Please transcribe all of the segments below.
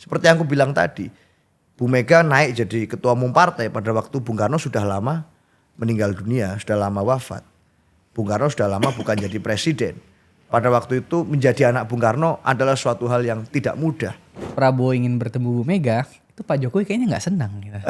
Seperti yang aku bilang tadi, Bu Mega naik jadi ketua umum partai pada waktu Bung Karno sudah lama meninggal dunia, sudah lama wafat. Bung Karno sudah lama bukan jadi presiden. Pada waktu itu menjadi anak Bung Karno adalah suatu hal yang tidak mudah. Prabowo ingin bertemu Bu Mega, itu Pak Jokowi kayaknya nggak senang gitu.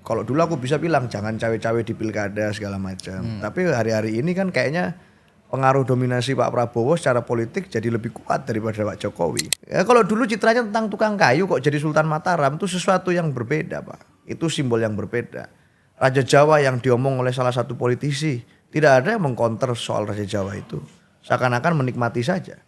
Kalau dulu aku bisa bilang jangan cawe-cawe di pilkada segala macam. Tapi hari-hari ini kan kayaknya pengaruh dominasi Pak Prabowo secara politik jadi lebih kuat daripada Pak Jokowi. Ya, kalau dulu citranya tentang tukang kayu kok jadi Sultan Mataram itu sesuatu yang berbeda, Pak. Itu simbol yang berbeda. Raja Jawa yang diomong oleh salah satu politisi, tidak ada yang mengkonter soal Raja Jawa itu. Seakan-akan menikmati saja.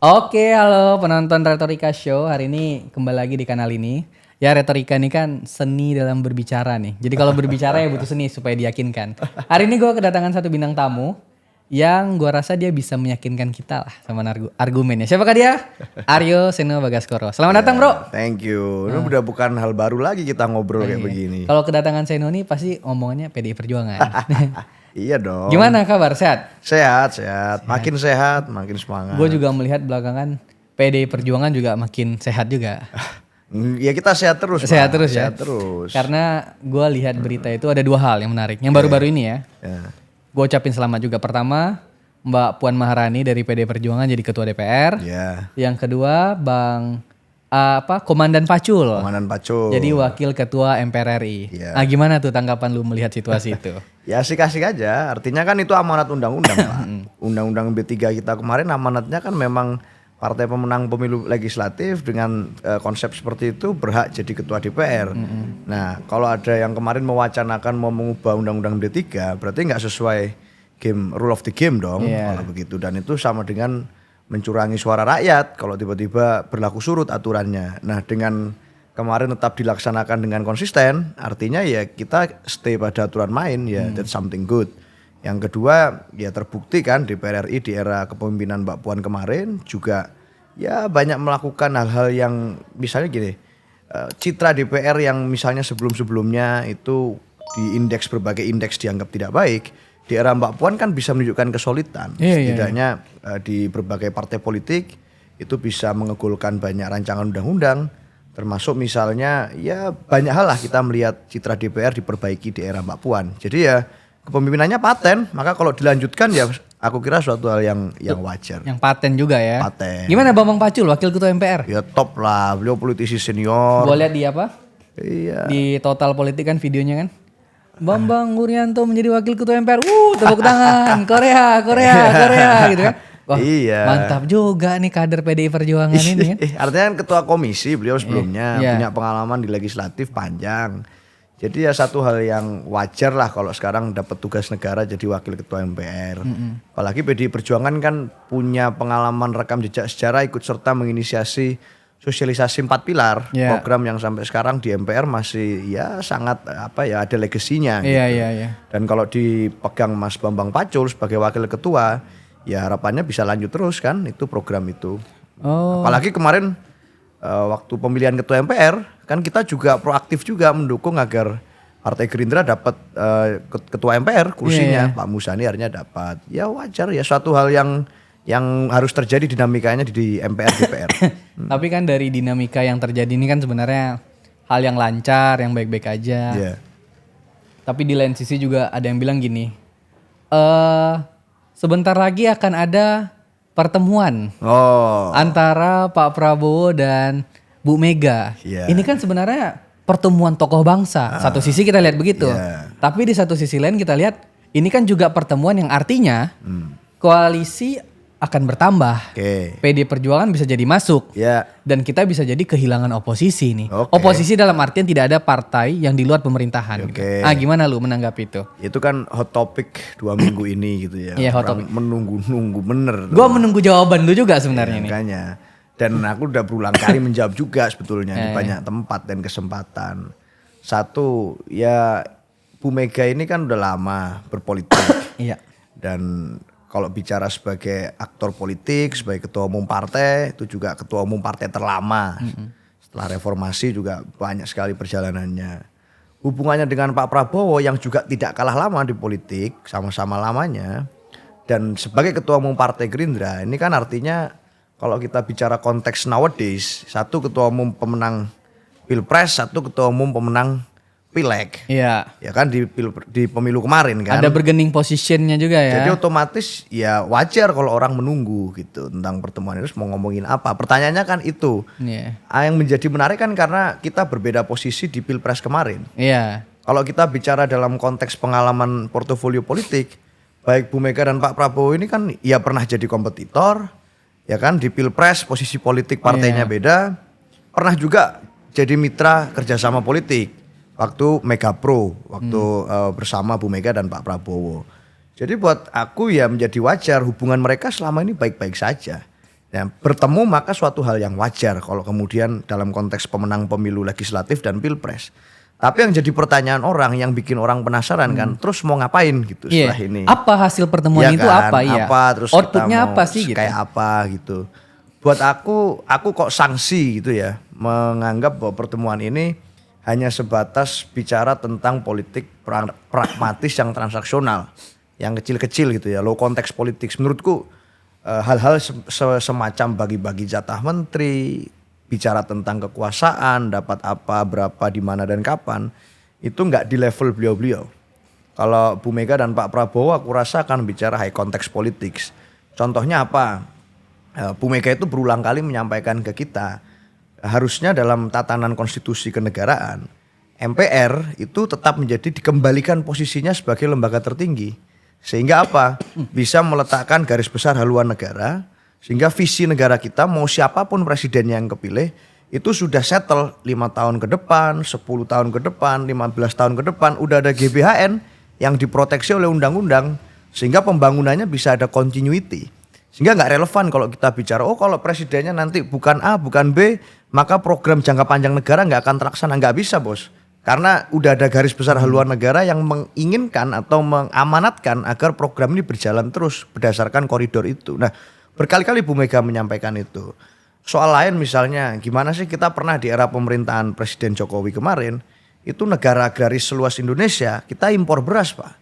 Oke, halo penonton Retorika Show. Hari ini kembali lagi di kanal ini. Ya, retorika ini kan seni dalam berbicara nih. Jadi kalau berbicara ya butuh seni supaya diyakinkan. Hari ini gue kedatangan satu bintang tamu yang gue rasa dia bisa meyakinkan kita lah sama argumennya. Siapakah dia? Aryo Seno Bagaskoro. Selamat datang, Bro. Thank you. Ini udah bukan hal baru lagi kita ngobrol kayak begini. Kalau kedatangan Seno nih pasti omongannya PDI Perjuangan. Iya dong. Gimana kabar? Sehat? Sehat. Makin sehat, makin semangat. Gue juga melihat belakangan PDI Perjuangan juga makin sehat juga. Ya kita sehat terus. Sehat terus ya. Sehat terus. Karena gue lihat berita itu ada dua hal yang menarik. Yang baru-baru ini ya. Gue ucapin selamat juga. Pertama, Mbak Puan Maharani dari PDI Perjuangan jadi ketua DPR. Yang kedua, Komandan Pacul. Komandan Pacul. Jadi wakil ketua MPR RI. Nah, gimana tuh tanggapan lu melihat situasi itu? Ya asik-asik aja. Artinya kan itu amanat undang-undang, Pak. Undang-undang B3 kita kemarin amanatnya kan memang partai pemenang pemilu legislatif dengan konsep seperti itu berhak jadi ketua DPR. Nah, kalau ada yang kemarin mewacanakan mau mengubah undang-undang B3, berarti nggak sesuai rule of the game dong kalau begitu. Dan itu sama dengan mencurangi suara rakyat kalau tiba-tiba berlaku surut aturannya. Nah, dengan kemarin tetap dilaksanakan dengan konsisten, artinya ya kita stay pada aturan main ya, that's something good. Yang kedua ya terbukti kan DPR RI di era kepemimpinan Mbak Puan kemarin juga ya banyak melakukan hal-hal yang misalnya gini, citra DPR yang misalnya sebelum-sebelumnya itu di indeks berbagai indeks dianggap tidak baik, di era Mbak Puan kan bisa menunjukkan kesolidan. Setidaknya di berbagai partai politik itu bisa mengegulkan banyak rancangan undang-undang. Termasuk misalnya ya banyak hal lah kita melihat citra DPR diperbaiki di era Mbak Puan. Jadi ya kepemimpinannya paten, maka kalau dilanjutkan ya aku kira suatu hal yang wajar. Yang paten juga ya. Paten. Gimana Bambang Pacul wakil ketua MPR? Ya top lah, beliau politisi senior. Gue lihat di apa? Iya. Di Total Politik kan videonya kan. Bambang Wuryanto menjadi wakil ketua MPR. Tepuk tangan. Korea gitu kan. Wah, iya. Mantap juga nih kader PDI Perjuangan ini kan. Artinya kan ketua komisi beliau sebelumnya punya pengalaman di legislatif panjang. Jadi ya satu hal yang wajar lah kalau sekarang dapat tugas negara jadi wakil ketua MPR. Apalagi PDI Perjuangan kan punya pengalaman rekam jejak sejarah ikut serta menginisiasi sosialisasi 4 pilar. Program yang sampai sekarang di MPR masih ya sangat ada legasinya gitu. Dan kalau dipegang Mas Bambang Pacul sebagai wakil ketua, ya harapannya bisa lanjut terus kan itu program itu. Apalagi kemarin waktu pemilihan ketua MPR kan kita juga proaktif juga mendukung agar Partai Gerindra dapat ketua MPR kursinya. Pak Muzani akhirnya dapat. Ya wajar ya suatu hal yang harus terjadi dinamikanya di MPR DPR. Tapi kan dari dinamika yang terjadi ini kan sebenarnya hal yang lancar, yang baik-baik aja. Tapi di lain sisi juga ada yang bilang gini. Sebentar lagi akan ada pertemuan antara Pak Prabowo dan Bu Mega. Ini kan sebenarnya pertemuan tokoh bangsa. Satu sisi kita lihat begitu. Tapi di satu sisi lain kita lihat ini kan juga pertemuan yang artinya koalisi akan bertambah. PD Perjuangan bisa jadi masuk. Dan kita bisa jadi kehilangan oposisi nih. Oposisi dalam artian tidak ada partai yang di luar pemerintahan. Gimana lu menanggapi itu? Itu kan hot topic 2 minggu ini gitu ya. Hot topic. Menunggu bener. Gua menunggu jawaban lu juga sebenarnya nih. Makanya. Dan aku udah berulang kali menjawab juga sebetulnya di banyak tempat dan kesempatan. Satu, ya Bu Mega ini kan udah lama berpolitik. Dan kalau bicara sebagai aktor politik, sebagai ketua umum partai, itu juga ketua umum partai terlama. Setelah reformasi juga banyak sekali perjalanannya. hubungannya dengan Pak Prabowo yang juga tidak kalah lama di politik, sama-sama lamanya, dan sebagai ketua umum Partai Gerindra, ini kan artinya kalau kita bicara konteks nowadays, satu ketua umum pemenang Pilpres, satu ketua umum pemenang Pileg. Iya. Ya kan di pemilu kemarin kan. Ada bergening positionnya juga ya. Jadi otomatis ya wajar kalau orang menunggu gitu tentang pertemuan itu mau ngomongin apa. Pertanyaannya kan itu. Iya. Yang menjadi menarik kan karena kita berbeda posisi di Pilpres kemarin. Iya. Kalau kita bicara dalam konteks pengalaman portofolio politik, baik Bu Mega dan Pak Prabowo ini kan ya pernah jadi kompetitor, ya kan di Pilpres posisi politik partainya beda, pernah juga jadi mitra kerjasama politik. Waktu Mega Pro, waktu bersama Bu Mega dan Pak Prabowo. Jadi buat aku ya menjadi wajar hubungan mereka selama ini baik-baik saja. Ya, bertemu maka suatu hal yang wajar kalau kemudian dalam konteks pemenang pemilu legislatif dan pilpres. Tapi yang jadi pertanyaan orang, yang bikin orang penasaran kan, terus mau ngapain gitu setelah ini? Apa hasil pertemuan Ya itu kan? apa ya? Apa terus outputnya kita mau apa sih gitu? Kayak apa gitu. Buat aku kok sanksi gitu ya, menganggap bahwa pertemuan ini hanya sebatas bicara tentang politik pragmatis yang transaksional, yang kecil-kecil gitu ya, low konteks politik. Menurutku hal-hal semacam bagi-bagi jatah menteri, bicara tentang kekuasaan, dapat apa, berapa, di mana dan kapan, itu nggak di level beliau-beliau. Kalau Bu Mega dan Pak Prabowo aku rasa akan bicara high context politics. Contohnya apa? Bu Mega itu berulang kali menyampaikan ke kita, harusnya dalam tatanan konstitusi kenegaraan, MPR itu tetap menjadi dikembalikan posisinya sebagai lembaga tertinggi. Sehingga apa? Bisa meletakkan garis besar haluan negara, sehingga visi negara kita mau siapapun presiden yang kepilih, itu sudah settle 5 tahun ke depan, 10 tahun ke depan, 15 tahun ke depan, udah ada GBHN yang diproteksi oleh undang-undang, sehingga pembangunannya bisa ada continuity. Sehingga nggak relevan kalau kita bicara, oh kalau presidennya nanti bukan A, bukan B, maka program jangka panjang negara nggak akan terlaksana. Nggak bisa bos. Karena udah ada garis besar haluan negara yang menginginkan atau mengamanatkan agar program ini berjalan terus berdasarkan koridor itu. Nah, berkali-kali Bu Mega menyampaikan itu. Soal lain misalnya, gimana sih kita pernah di era pemerintahan Presiden Jokowi kemarin, itu negara agraris seluas Indonesia, kita impor beras Pak.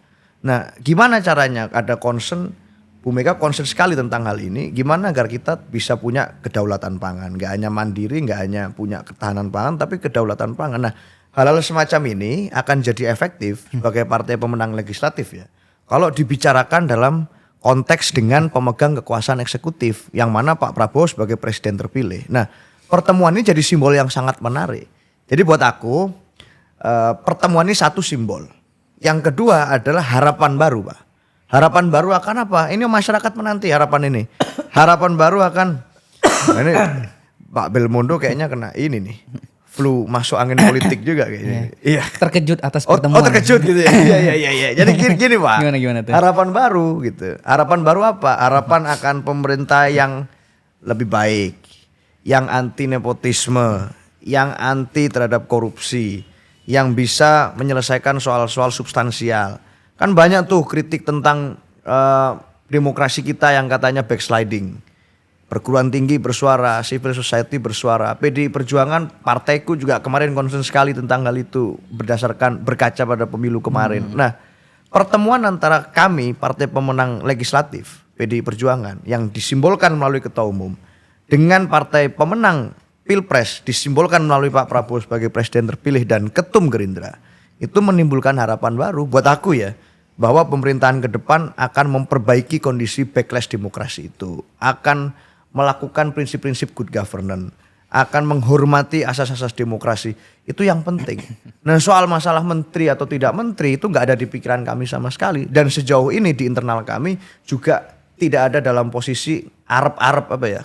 Nah, gimana caranya ada concern, Bu Mega concern sekali tentang hal ini, gimana agar kita bisa punya kedaulatan pangan, nggak hanya mandiri, nggak hanya punya ketahanan pangan, tapi kedaulatan pangan. Nah, hal-hal semacam ini akan jadi efektif sebagai partai pemenang legislatif ya, kalau dibicarakan dalam konteks dengan pemegang kekuasaan eksekutif, yang mana Pak Prabowo sebagai presiden terpilih. Nah, pertemuan ini jadi simbol yang sangat menarik. Jadi buat aku, pertemuan ini satu simbol. Yang kedua adalah harapan baru Pak. Harapan baru akan apa? Ini masyarakat menanti harapan ini. Harapan baru akan, ini Pak Belmondo kayaknya kena ini nih, flu masuk angin politik juga kayaknya. Iya. Terkejut atas pertemuan. Oh terkejut gitu ya. Iya. Jadi gini Pak. Gimana tuh? Harapan baru gitu. Harapan baru apa? Harapan akan pemerintah yang lebih baik, yang anti nepotisme, yang anti terhadap korupsi, yang bisa menyelesaikan soal-soal substansial. Kan banyak tuh kritik tentang demokrasi kita yang katanya backsliding. Perguruan tinggi bersuara, civil society bersuara, PDI Perjuangan partaiku juga kemarin concern sekali tentang hal itu berdasarkan berkaca pada pemilu kemarin. Nah, pertemuan antara kami partai pemenang legislatif PDI Perjuangan yang disimbolkan melalui ketua umum dengan partai pemenang Pilpres disimbolkan melalui Pak Prabowo sebagai presiden terpilih dan ketum Gerindra, itu menimbulkan harapan baru buat aku ya, bahwa pemerintahan ke depan akan memperbaiki kondisi backlash demokrasi itu, akan melakukan prinsip-prinsip good governance, akan menghormati asas-asas demokrasi, itu yang penting. Nah, soal masalah menteri atau tidak menteri itu nggak ada di pikiran kami sama sekali, dan sejauh ini di internal kami juga tidak ada dalam posisi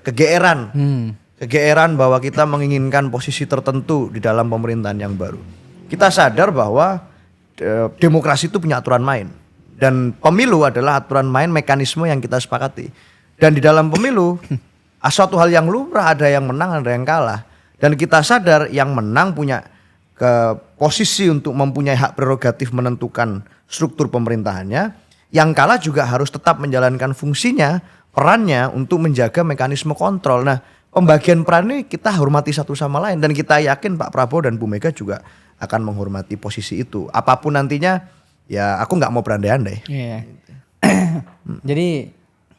kegeeran bahwa kita menginginkan posisi tertentu di dalam pemerintahan yang baru. Kita sadar bahwa demokrasi itu punya aturan main, dan pemilu adalah aturan main mekanisme yang kita sepakati. Dan di dalam pemilu suatu hal yang lumrah, ada yang menang, ada yang kalah. Dan kita sadar yang menang punya posisi untuk mempunyai hak prerogatif menentukan struktur pemerintahannya. Yang kalah juga harus tetap menjalankan fungsinya, perannya untuk menjaga mekanisme kontrol. Nah, pembagian peran ini kita hormati satu sama lain, dan kita yakin Pak Prabowo dan Bu Mega juga akan menghormati posisi itu. Apapun nantinya, ya aku nggak mau berandai-andai. Iya. Jadi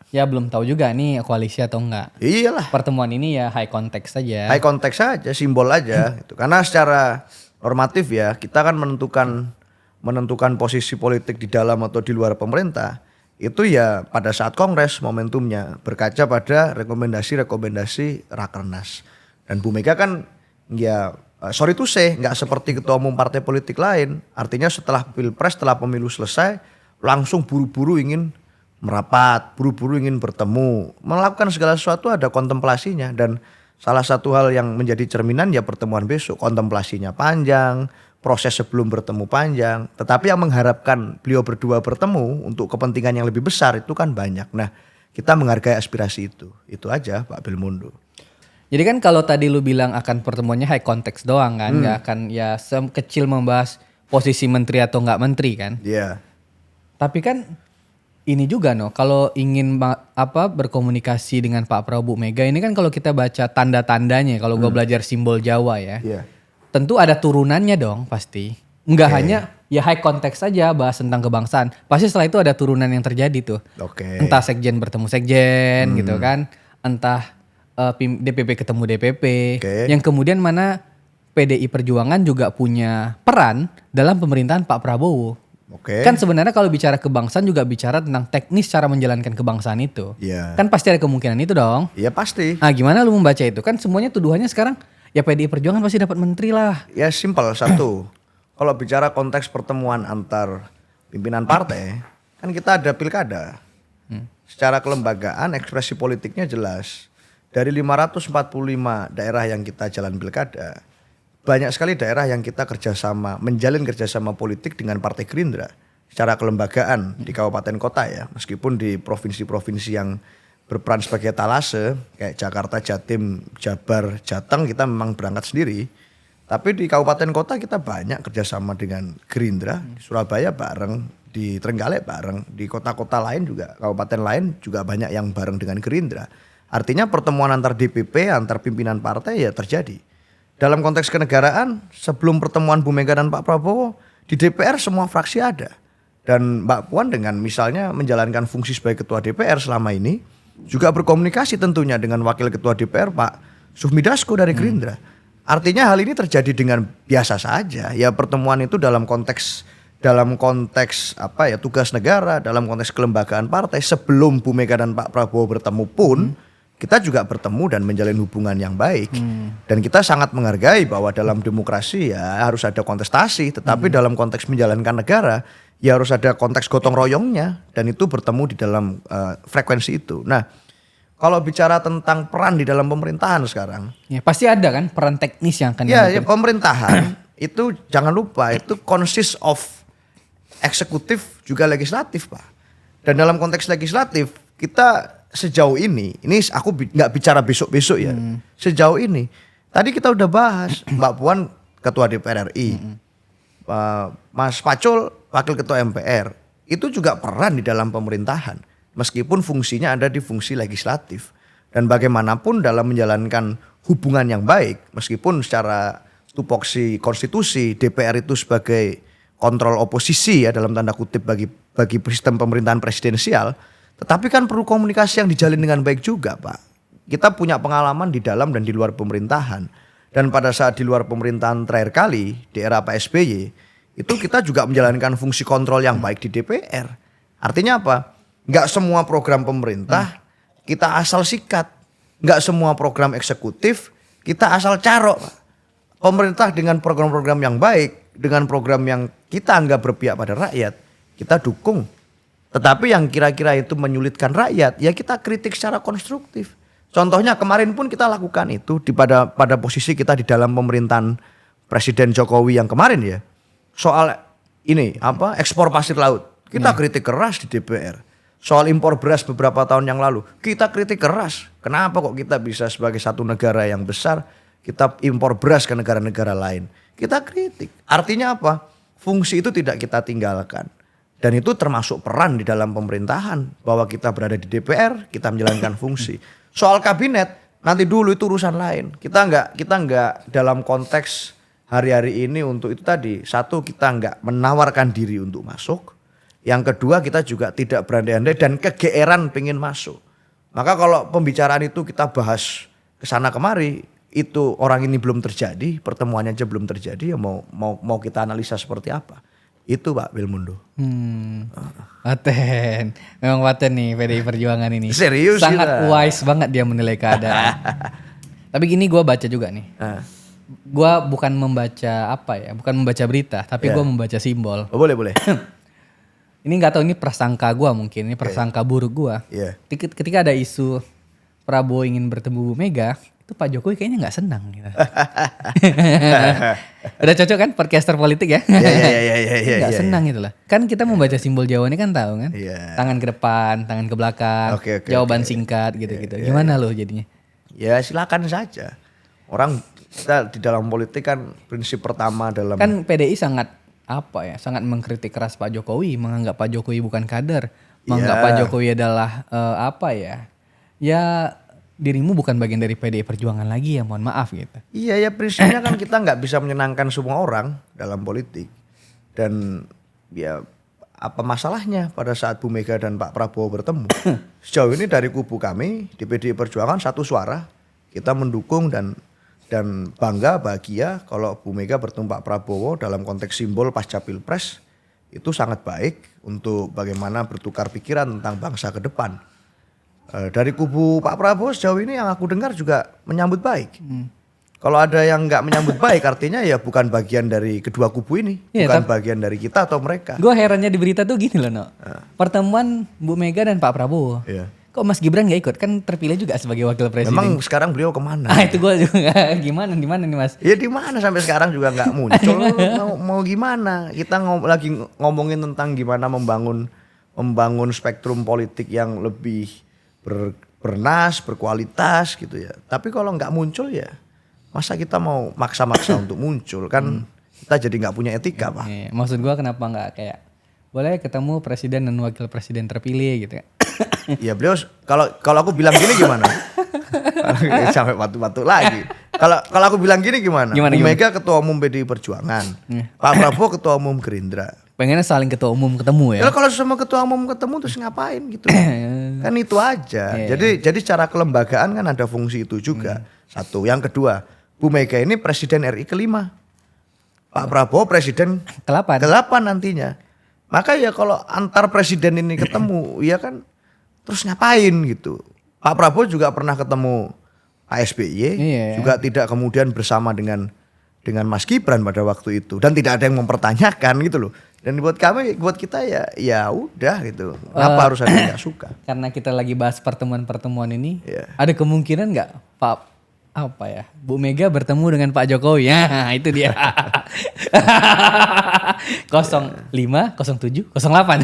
ya belum tahu juga nih koalisi atau enggak. Iyalah. Pertemuan ini ya high context saja. High context saja, simbol aja. Gitu. Karena secara normatif ya kita kan menentukan posisi politik di dalam atau di luar pemerintah. Itu ya pada saat kongres momentumnya berkaca pada rekomendasi Rakernas. Dan Bu Mega kan ya sorry to say nggak seperti ketua umum partai politik lain. Artinya setelah pilpres, setelah pemilu selesai langsung buru-buru ingin merapat, buru-buru ingin bertemu, melakukan segala sesuatu ada kontemplasinya. Dan salah satu hal yang menjadi cerminan ya pertemuan besok, kontemplasinya panjang, proses sebelum bertemu panjang, tetapi yang mengharapkan beliau berdua bertemu untuk kepentingan yang lebih besar itu kan banyak. Nah, kita menghargai aspirasi itu aja Pak Belmondo. Jadi kan kalau tadi lu bilang akan pertemuannya high context doang kan, nggak akan ya sekecil membahas posisi menteri atau nggak menteri kan. Iya. Tapi kan ini juga kalau ingin berkomunikasi dengan Pak Prabowo Mega ini kan kalau kita baca tanda-tandanya, kalau gue belajar simbol Jawa ya. Iya. Tentu ada turunannya dong pasti. Enggak hanya ya high context saja bahas tentang kebangsaan. Pasti setelah itu ada turunan yang terjadi tuh. Entah sekjen bertemu sekjen gitu kan. Entah DPP ketemu DPP. Yang kemudian mana PDI Perjuangan juga punya peran dalam pemerintahan Pak Prabowo. Kan sebenarnya kalau bicara kebangsaan juga bicara tentang teknis cara menjalankan kebangsaan itu. Kan pasti ada kemungkinan itu dong. Iya pasti. Nah gimana lu membaca itu? Kan semuanya tuduhannya sekarang ya PDI Perjuangan pasti dapat menteri lah. Ya simpel satu. Kalau bicara konteks pertemuan antar pimpinan partai, kan kita ada pilkada. Secara kelembagaan ekspresi politiknya jelas. Dari 545 daerah yang kita jalan pilkada, banyak sekali daerah yang kita menjalin kerjasama politik dengan Partai Gerindra. Secara kelembagaan di kabupaten kota ya, meskipun di provinsi-provinsi yang berperan sebagai talase, kayak Jakarta, Jatim, Jabar, Jateng kita memang berangkat sendiri. Tapi di kabupaten kota kita banyak kerjasama dengan Gerindra, Surabaya bareng, di Trenggalek bareng, di kota-kota lain juga, kabupaten lain juga banyak yang bareng dengan Gerindra. Artinya pertemuan antar DPP, antar pimpinan partai ya terjadi. Dalam konteks kenegaraan, sebelum pertemuan Bu Mega dan Pak Prabowo, di DPR semua fraksi ada. Dan Mbak Puan dengan misalnya menjalankan fungsi sebagai ketua DPR selama ini, juga berkomunikasi tentunya dengan wakil ketua DPR Pak Sufmi Dasko dari Gerindra. Artinya hal ini terjadi dengan biasa saja. Ya pertemuan itu dalam konteks tugas negara, dalam konteks kelembagaan partai. Sebelum Bu Mega dan Pak Prabowo bertemu pun, kita juga bertemu dan menjalin hubungan yang baik. Dan kita sangat menghargai bahwa dalam demokrasi ya harus ada kontestasi. Tetapi dalam konteks menjalankan negara ya harus ada konteks gotong royongnya. Dan itu bertemu di dalam frekuensi itu. Nah kalau bicara tentang peran di dalam pemerintahan sekarang. Ya pasti ada kan peran teknis yang akan ya pemerintahan itu jangan lupa itu consist of eksekutif juga legislatif Pak. Dan dalam konteks legislatif kita sejauh ini aku nggak bicara besok-besok ya. Sejauh ini tadi kita udah bahas Mbak Puan Ketua DPR RI, Mas Pacul Wakil Ketua MPR, itu juga peran di dalam pemerintahan meskipun fungsinya ada di fungsi legislatif. Dan bagaimanapun dalam menjalankan hubungan yang baik meskipun secara tupoksi konstitusi DPR itu sebagai kontrol oposisi ya dalam tanda kutip bagi sistem pemerintahan presidensial. Tetapi kan perlu komunikasi yang dijalin dengan baik juga Pak. Kita punya pengalaman di dalam dan di luar pemerintahan. Dan pada saat di luar pemerintahan terakhir kali di era Pak SBY, itu kita juga menjalankan fungsi kontrol yang baik di DPR. Artinya apa? Nggak semua program pemerintah kita asal sikat. Nggak semua program eksekutif kita asal carok. Pemerintah dengan program-program yang baik, dengan program yang kita anggap berpihak pada rakyat, kita dukung. Tetapi yang kira-kira itu menyulitkan rakyat, ya kita kritik secara konstruktif. Contohnya kemarin pun kita lakukan itu pada posisi kita di dalam pemerintahan Presiden Jokowi yang kemarin ya. Soal ekspor pasir laut, kita kritik keras di DPR. Soal impor beras beberapa tahun yang lalu, kita kritik keras. Kenapa kok kita bisa sebagai satu negara yang besar, kita impor beras ke negara-negara lain. Kita kritik. Artinya apa? Fungsi itu tidak kita tinggalkan. Dan itu termasuk peran di dalam pemerintahan. Bahwa kita berada di DPR, kita menjalankan fungsi. Soal kabinet, nanti dulu itu urusan lain. Kita enggak dalam konteks hari-hari ini untuk itu tadi. Satu, kita nggak menawarkan diri untuk masuk. Yang kedua, kita juga tidak berandai-andai dan kegeeran pengen masuk. Maka kalau pembicaraan itu kita bahas kesana kemari, itu orang ini belum terjadi, pertemuannya aja belum terjadi, ya mau kita analisa seperti apa? Itu Pak Wilmundo. Paten, memang paten nih PDI Perjuangan ini. Serius sangat kita. wise banget dia menilai keadaan. Tapi gini gue baca juga nih. Gue bukan membaca bukan membaca berita, tapi gue membaca simbol. Oh, boleh. Ini nggak tahu ini prasangka gue mungkin, ini prasangka buruk gue. Ketika ada isu Prabowo ingin bertemu Bu Mega, itu Pak Jokowi kayaknya nggak senang. Gitu. Udah cocok kan podcaster politik ya? Iya. Nggak senang gitu lah. Kan kita membaca simbol Jawa ini kan tahu kan? Tangan ke depan, tangan ke belakang, jawaban singkat gitu-gitu. Gimana lo jadinya? Ya silakan saja. Orang kita di dalam politik kan prinsip pertama dalam. Kan PDI sangat sangat mengkritik keras Pak Jokowi, menganggap Pak Jokowi bukan kader, menganggap Pak Jokowi adalah ya dirimu bukan bagian dari PDI Perjuangan lagi ya, mohon maaf gitu. Iya ya, prinsipnya kan kita nggak bisa menyenangkan semua orang dalam politik. Dan ya apa masalahnya pada saat Bu Mega dan Pak Prabowo bertemu? Sejauh ini dari kubu kami di PDI Perjuangan satu suara, kita mendukung dan bangga, bahagia kalau Bu Mega bertemu Pak Prabowo dalam konteks simbol pasca Pilpres. Itu sangat baik untuk bagaimana bertukar pikiran tentang bangsa ke depan. Dari kubu Pak Prabowo sejauh ini yang aku dengar juga menyambut baik. Kalau ada yang nggak menyambut baik artinya ya bukan bagian dari kedua kubu ini. Bukan bagian dari kita atau mereka. Gue herannya di berita tuh gini loh, pertemuan Bu Mega dan Pak Prabowo. Kok Mas Gibran gak ikut? Kan terpilih juga sebagai wakil presiden. Memang sekarang beliau kemana? Itu gue juga gimana di mana nih Mas? Ya di mana sampai sekarang juga nggak muncul. mau gimana? Kita lagi ngomongin tentang gimana membangun spektrum politik yang lebih bernas, berkualitas gitu ya. Tapi kalau nggak muncul ya masa kita mau maksa-maksa untuk muncul kan kita jadi nggak punya etika Pak. Maksud gue kenapa nggak kayak boleh ketemu presiden dan wakil presiden terpilih gitu ya? Ya beliau kalau aku bilang gini gimana? Sampai batu-batu lagi. Kalau aku bilang gini gimana? Bu Mega ketua umum PDI Perjuangan, Pak Prabowo ketua umum Gerindra. Pengennya saling ketua umum ketemu ya? Kalau semua ketua umum ketemu terus ngapain gitu? Kan itu aja. Jadi secara kelembagaan kan ada fungsi itu juga. Satu. Yang kedua, Bu Mega ini presiden RI kelima. Pak Prabowo presiden ke-8 nantinya. Maka ya kalau antar presiden ini ketemu, ya kan terus ngapain gitu. Pak Prabowo juga pernah ketemu Pak SBY, juga tidak kemudian bersama dengan Mas Gibran pada waktu itu. Dan tidak ada yang mempertanyakan gitu loh. Dan buat kita ya udah gitu. Kenapa harus ada yang gak suka? Karena kita lagi bahas pertemuan-pertemuan ini, ada kemungkinan gak Bu Mega bertemu dengan Pak Jokowi? Ya itu dia. 05, 07, 08.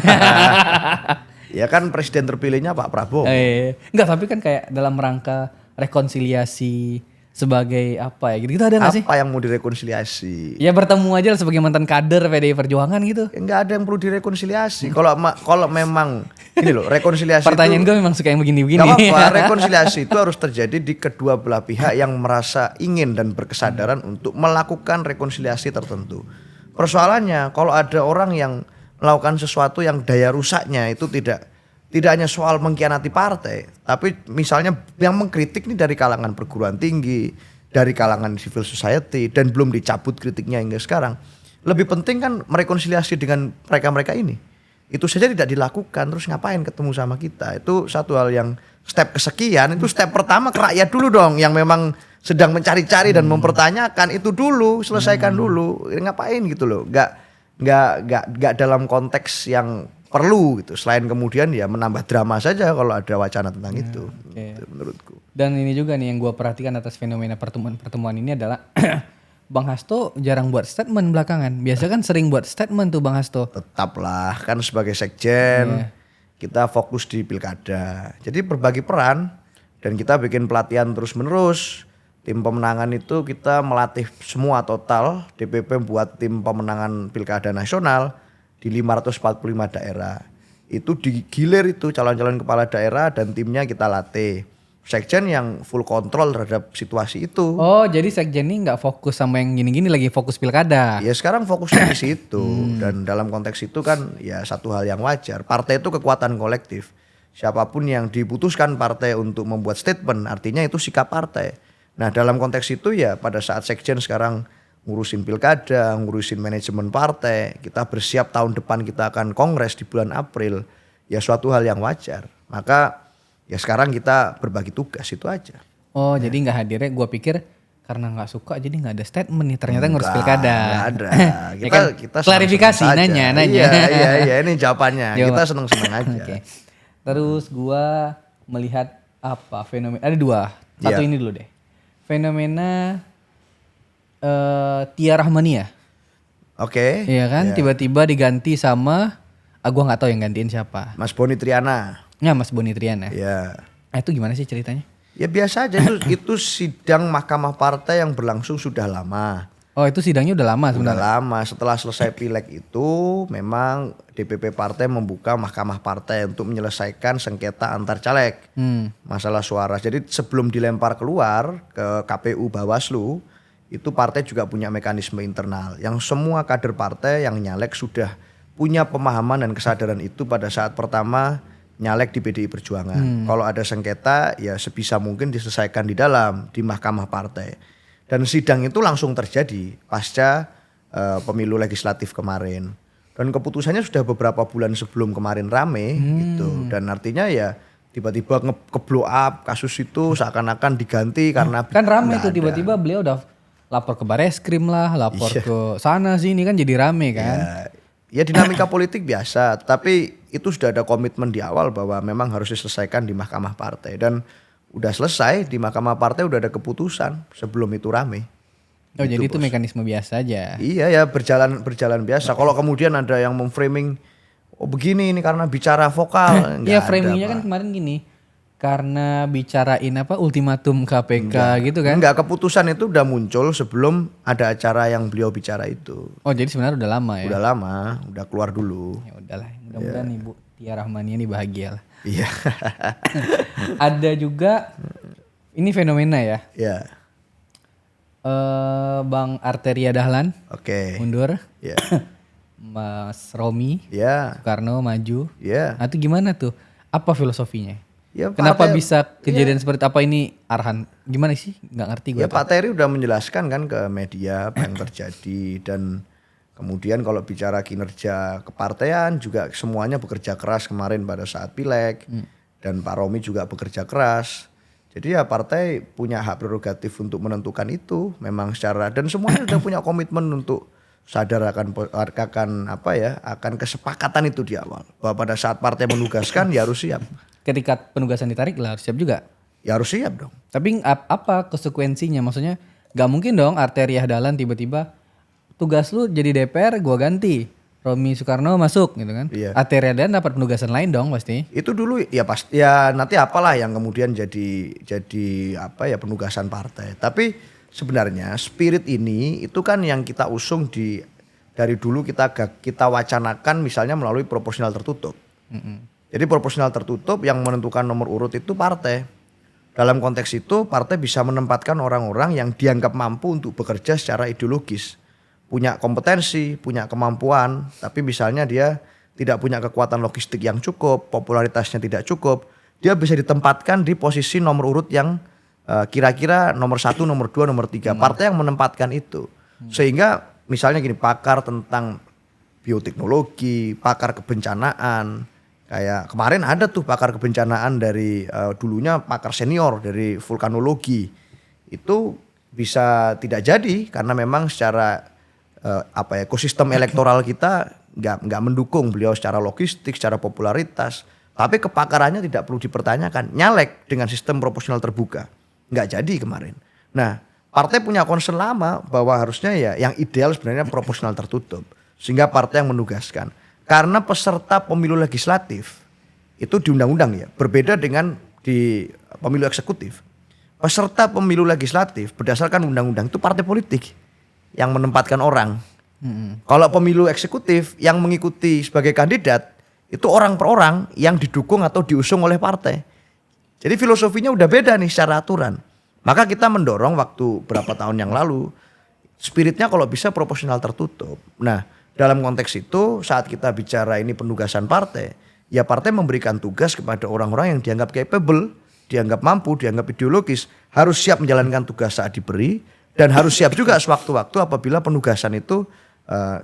Ya kan presiden terpilihnya Pak Prabowo. Enggak, tapi kan kayak dalam rangka rekonsiliasi sebagai gitu ada gak sih? Apa yang mau direkonsiliasi? Ya bertemu aja sebagai mantan kader PDI Perjuangan gitu. Enggak ada yang perlu direkonsiliasi. Kalau memang ini loh rekonsiliasi. Pertanyaan gue memang suka yang begini-begini. Gak apa-apa, rekonsiliasi itu harus terjadi di kedua belah pihak yang merasa ingin dan berkesadaran untuk melakukan rekonsiliasi tertentu. Persoalannya kalau ada orang yang melakukan sesuatu yang daya rusaknya itu tidak hanya soal mengkhianati partai, tapi misalnya yang mengkritik ini dari kalangan perguruan tinggi, dari kalangan civil society dan belum dicabut kritiknya hingga sekarang. Lebih penting kan merekonsiliasi dengan mereka-mereka ini. Itu saja tidak dilakukan, terus ngapain ketemu sama kita? Itu satu hal yang step kesekian, itu step pertama ke rakyat dulu dong yang memang sedang mencari-cari dan mempertanyakan itu dulu, selesaikan dulu. Ngapain gitu loh. Enggak dalam konteks yang perlu gitu. Selain kemudian ya menambah drama saja kalau ada wacana tentang itu. Itu menurutku. Dan ini juga nih yang gue perhatikan atas fenomena pertemuan ini adalah Bang Hasto jarang buat statement belakangan. Biasa kan sering buat statement tuh Bang Hasto. Tetaplah kan sebagai sekjen kita fokus di pilkada. Jadi berbagi peran dan kita bikin pelatihan terus menerus. Tim pemenangan itu kita melatih semua total. DPP buat tim pemenangan pilkada nasional di 545 daerah. Itu digilir itu calon-calon kepala daerah dan timnya kita latih. sekjen yang full kontrol terhadap situasi itu. Oh, jadi sekjen ini nggak fokus sama yang gini-gini, lagi fokus pilkada. Ya sekarang fokusnya di situ. Dan dalam konteks itu kan ya satu hal yang wajar. Partai itu kekuatan kolektif. Siapapun yang diputuskan partai untuk membuat statement, artinya itu sikap partai. Nah dalam konteks itu ya pada saat sekjen sekarang ngurusin pilkada, ngurusin manajemen partai, kita bersiap tahun depan kita akan kongres di bulan April, ya suatu hal yang wajar. Maka ya sekarang kita berbagi tugas itu aja. Oh jadi nggak hadirnya, gue pikir karena nggak suka jadi nggak ada statement nih, ternyata ngurus pilkada. Nggak ada. Ya kan? Kita klarifikasi nanya. Iya ini jawabannya. Kita seneng-seneng aja. Okay. Terus gue melihat apa fenomena, ada dua. Satu ini dulu deh. Fenomena Tia Rahmania. Oke. Iya kan, tiba-tiba diganti sama, gue nggak tahu yang gantiin siapa. Mas Boni Triana. Ya Mas Boni Triana. Iya. Itu gimana sih ceritanya? Ya biasa aja itu sidang Mahkamah Partai yang berlangsung sudah lama. Oh itu sidangnya udah lama sebenarnya? Udah lama, setelah selesai pileg itu memang DPP Partai membuka Mahkamah Partai untuk menyelesaikan sengketa antar caleg. Masalah suara. Jadi sebelum dilempar keluar ke KPU Bawaslu, itu partai juga punya mekanisme internal. Yang semua kader partai yang nyalek sudah punya pemahaman dan kesadaran itu pada saat pertama nyalek di PDI Perjuangan. Kalau ada sengketa ya sebisa mungkin diselesaikan di Mahkamah Partai. Dan sidang itu langsung terjadi pasca pemilu legislatif kemarin. Dan keputusannya sudah beberapa bulan sebelum kemarin rame gitu. Dan artinya ya tiba-tiba ke-blow up kasus itu seakan-akan diganti karena kan rame tuh tiba-tiba beliau udah lapor ke Bareskrim lah, lapor ke sana sini kan jadi rame kan. Ya dinamika politik biasa, tapi itu sudah ada komitmen di awal bahwa memang harus diselesaikan di Mahkamah Partai. Dan udah selesai di Mahkamah Partai, udah ada keputusan sebelum itu rame. Oh gitu, jadi itu mekanisme biasa aja? Iya ya berjalan biasa. Kalau kemudian ada yang memframing, oh begini ini karena bicara vokal. Iya framingnya kan kemarin gini, karena bicarain apa ultimatum KPK gitu kan? Enggak, keputusan itu udah muncul sebelum ada acara yang beliau bicara itu. Oh jadi sebenarnya udah lama ya? Udah lama, udah keluar dulu. Ya udahlah, mudah-mudahan Ibu Tia Rahmania ini bahagia lah. Iya. Ada juga ini fenomena ya? Iya. Bang Arteria Dahlan, mundur. Iya. Mas Romi, Soekarno maju. Iya. Nah itu gimana tuh? Apa filosofinya? Ya, kenapa bisa kejadian seperti apa ini Arhan? Gimana sih? Nggak ngerti gue. Ya Pak Terry udah menjelaskan kan ke media apa yang terjadi dan kemudian kalau bicara kinerja kepartean juga semuanya bekerja keras kemarin pada saat pileg dan Pak Romi juga bekerja keras. Jadi ya partai punya hak prerogatif untuk menentukan itu memang secara dan semuanya udah punya komitmen untuk sadar akan kesepakatan itu di awal bahwa pada saat partai menugaskan ya harus siap. Ketika penugasan ditarik lah harus siap juga. Ya harus siap dong. Tapi apa konsekuensinya? Maksudnya gak mungkin dong Arteria Dahlan tiba-tiba tugas lu jadi DPR gua ganti. Romi Soekarno masuk gitu kan. Iya. Arteria Dahlan dapat penugasan lain dong pasti. Itu dulu ya pasti ya nanti apalah yang kemudian jadi penugasan partai. Tapi sebenarnya spirit ini itu kan yang kita usung dari dulu kita wacanakan misalnya melalui proporsional tertutup. Jadi proporsional tertutup yang menentukan nomor urut itu partai. Dalam konteks itu partai bisa menempatkan orang-orang yang dianggap mampu untuk bekerja secara ideologis. Punya kompetensi, punya kemampuan, tapi misalnya dia tidak punya kekuatan logistik yang cukup, popularitasnya tidak cukup. Dia bisa ditempatkan di posisi nomor urut yang kira-kira nomor 1, nomor 2, nomor 3. Partai yang menempatkan itu. Sehingga misalnya gini, pakar tentang bioteknologi, pakar kebencanaan. Kayak kemarin ada tuh pakar kebencanaan dari dulunya pakar senior dari vulkanologi. Itu bisa tidak jadi karena memang secara ekosistem elektoral kita nggak mendukung beliau secara logistik, secara popularitas. Tapi kepakarannya tidak perlu dipertanyakan. Nyalek dengan sistem proporsional terbuka. Nggak jadi kemarin. Nah, partai punya concern lama bahwa harusnya ya yang ideal sebenarnya proporsional tertutup. Sehingga partai yang menugaskan. Karena peserta pemilu legislatif itu di undang-undang ya. Berbeda dengan di pemilu eksekutif. Peserta pemilu legislatif berdasarkan undang-undang itu partai politik yang menempatkan orang. Kalau pemilu eksekutif yang mengikuti sebagai kandidat itu orang per orang yang didukung atau diusung oleh partai. Jadi filosofinya udah beda nih secara aturan. Maka kita mendorong waktu berapa tahun yang lalu, spiritnya kalau bisa proporsional tertutup. Nah, dalam konteks itu saat kita bicara ini penugasan partai, ya partai memberikan tugas kepada orang-orang yang dianggap capable, dianggap mampu, dianggap ideologis, harus siap menjalankan tugas saat diberi, dan harus siap juga sewaktu-waktu apabila penugasan itu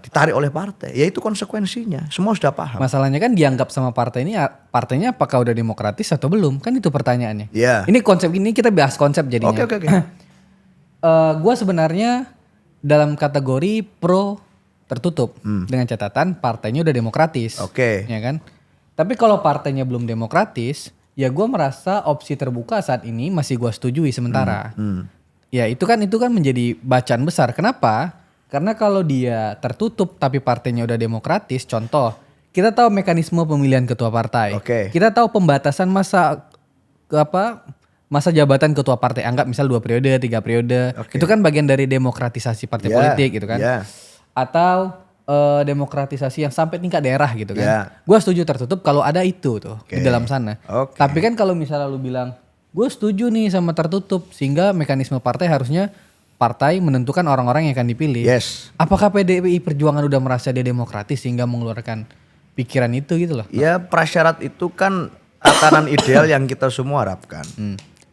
ditarik oleh partai. Ya itu konsekuensinya, semua sudah paham. Masalahnya kan dianggap sama partai ini, partainya apakah udah demokratis atau belum? Kan itu pertanyaannya. Iya. Ini konsep ini kita bahas konsep jadinya. Oke. Gue sebenarnya dalam kategori pro tertutup dengan catatan partainya udah demokratis. Oke. Ya kan? Tapi kalau partainya belum demokratis, ya gue merasa opsi terbuka saat ini masih gue setujui sementara. Ya itu kan menjadi bacaan besar. Kenapa? Karena kalau dia tertutup tapi partainya udah demokratis, contoh, kita tahu mekanisme pemilihan ketua partai. Oke. Kita tahu pembatasan masa jabatan ketua partai, anggap misal 2 periode, 3 periode. Oke. Itu kan bagian dari demokratisasi partai politik gitu kan. Yeah. Atau demokratisasi yang sampai tingkat daerah gitu kan. Yeah. Gue setuju tertutup kalau ada itu tuh di dalam sana. Oke. Tapi kan kalau misalnya lu bilang, gue setuju nih sama tertutup, sehingga mekanisme partai harusnya partai menentukan orang-orang yang akan dipilih. Yes. Apakah PDI Perjuangan udah merasa dia demokratis sehingga mengeluarkan pikiran itu gitu loh? Ya prasyarat itu kan tatanan ideal yang kita semua harapkan.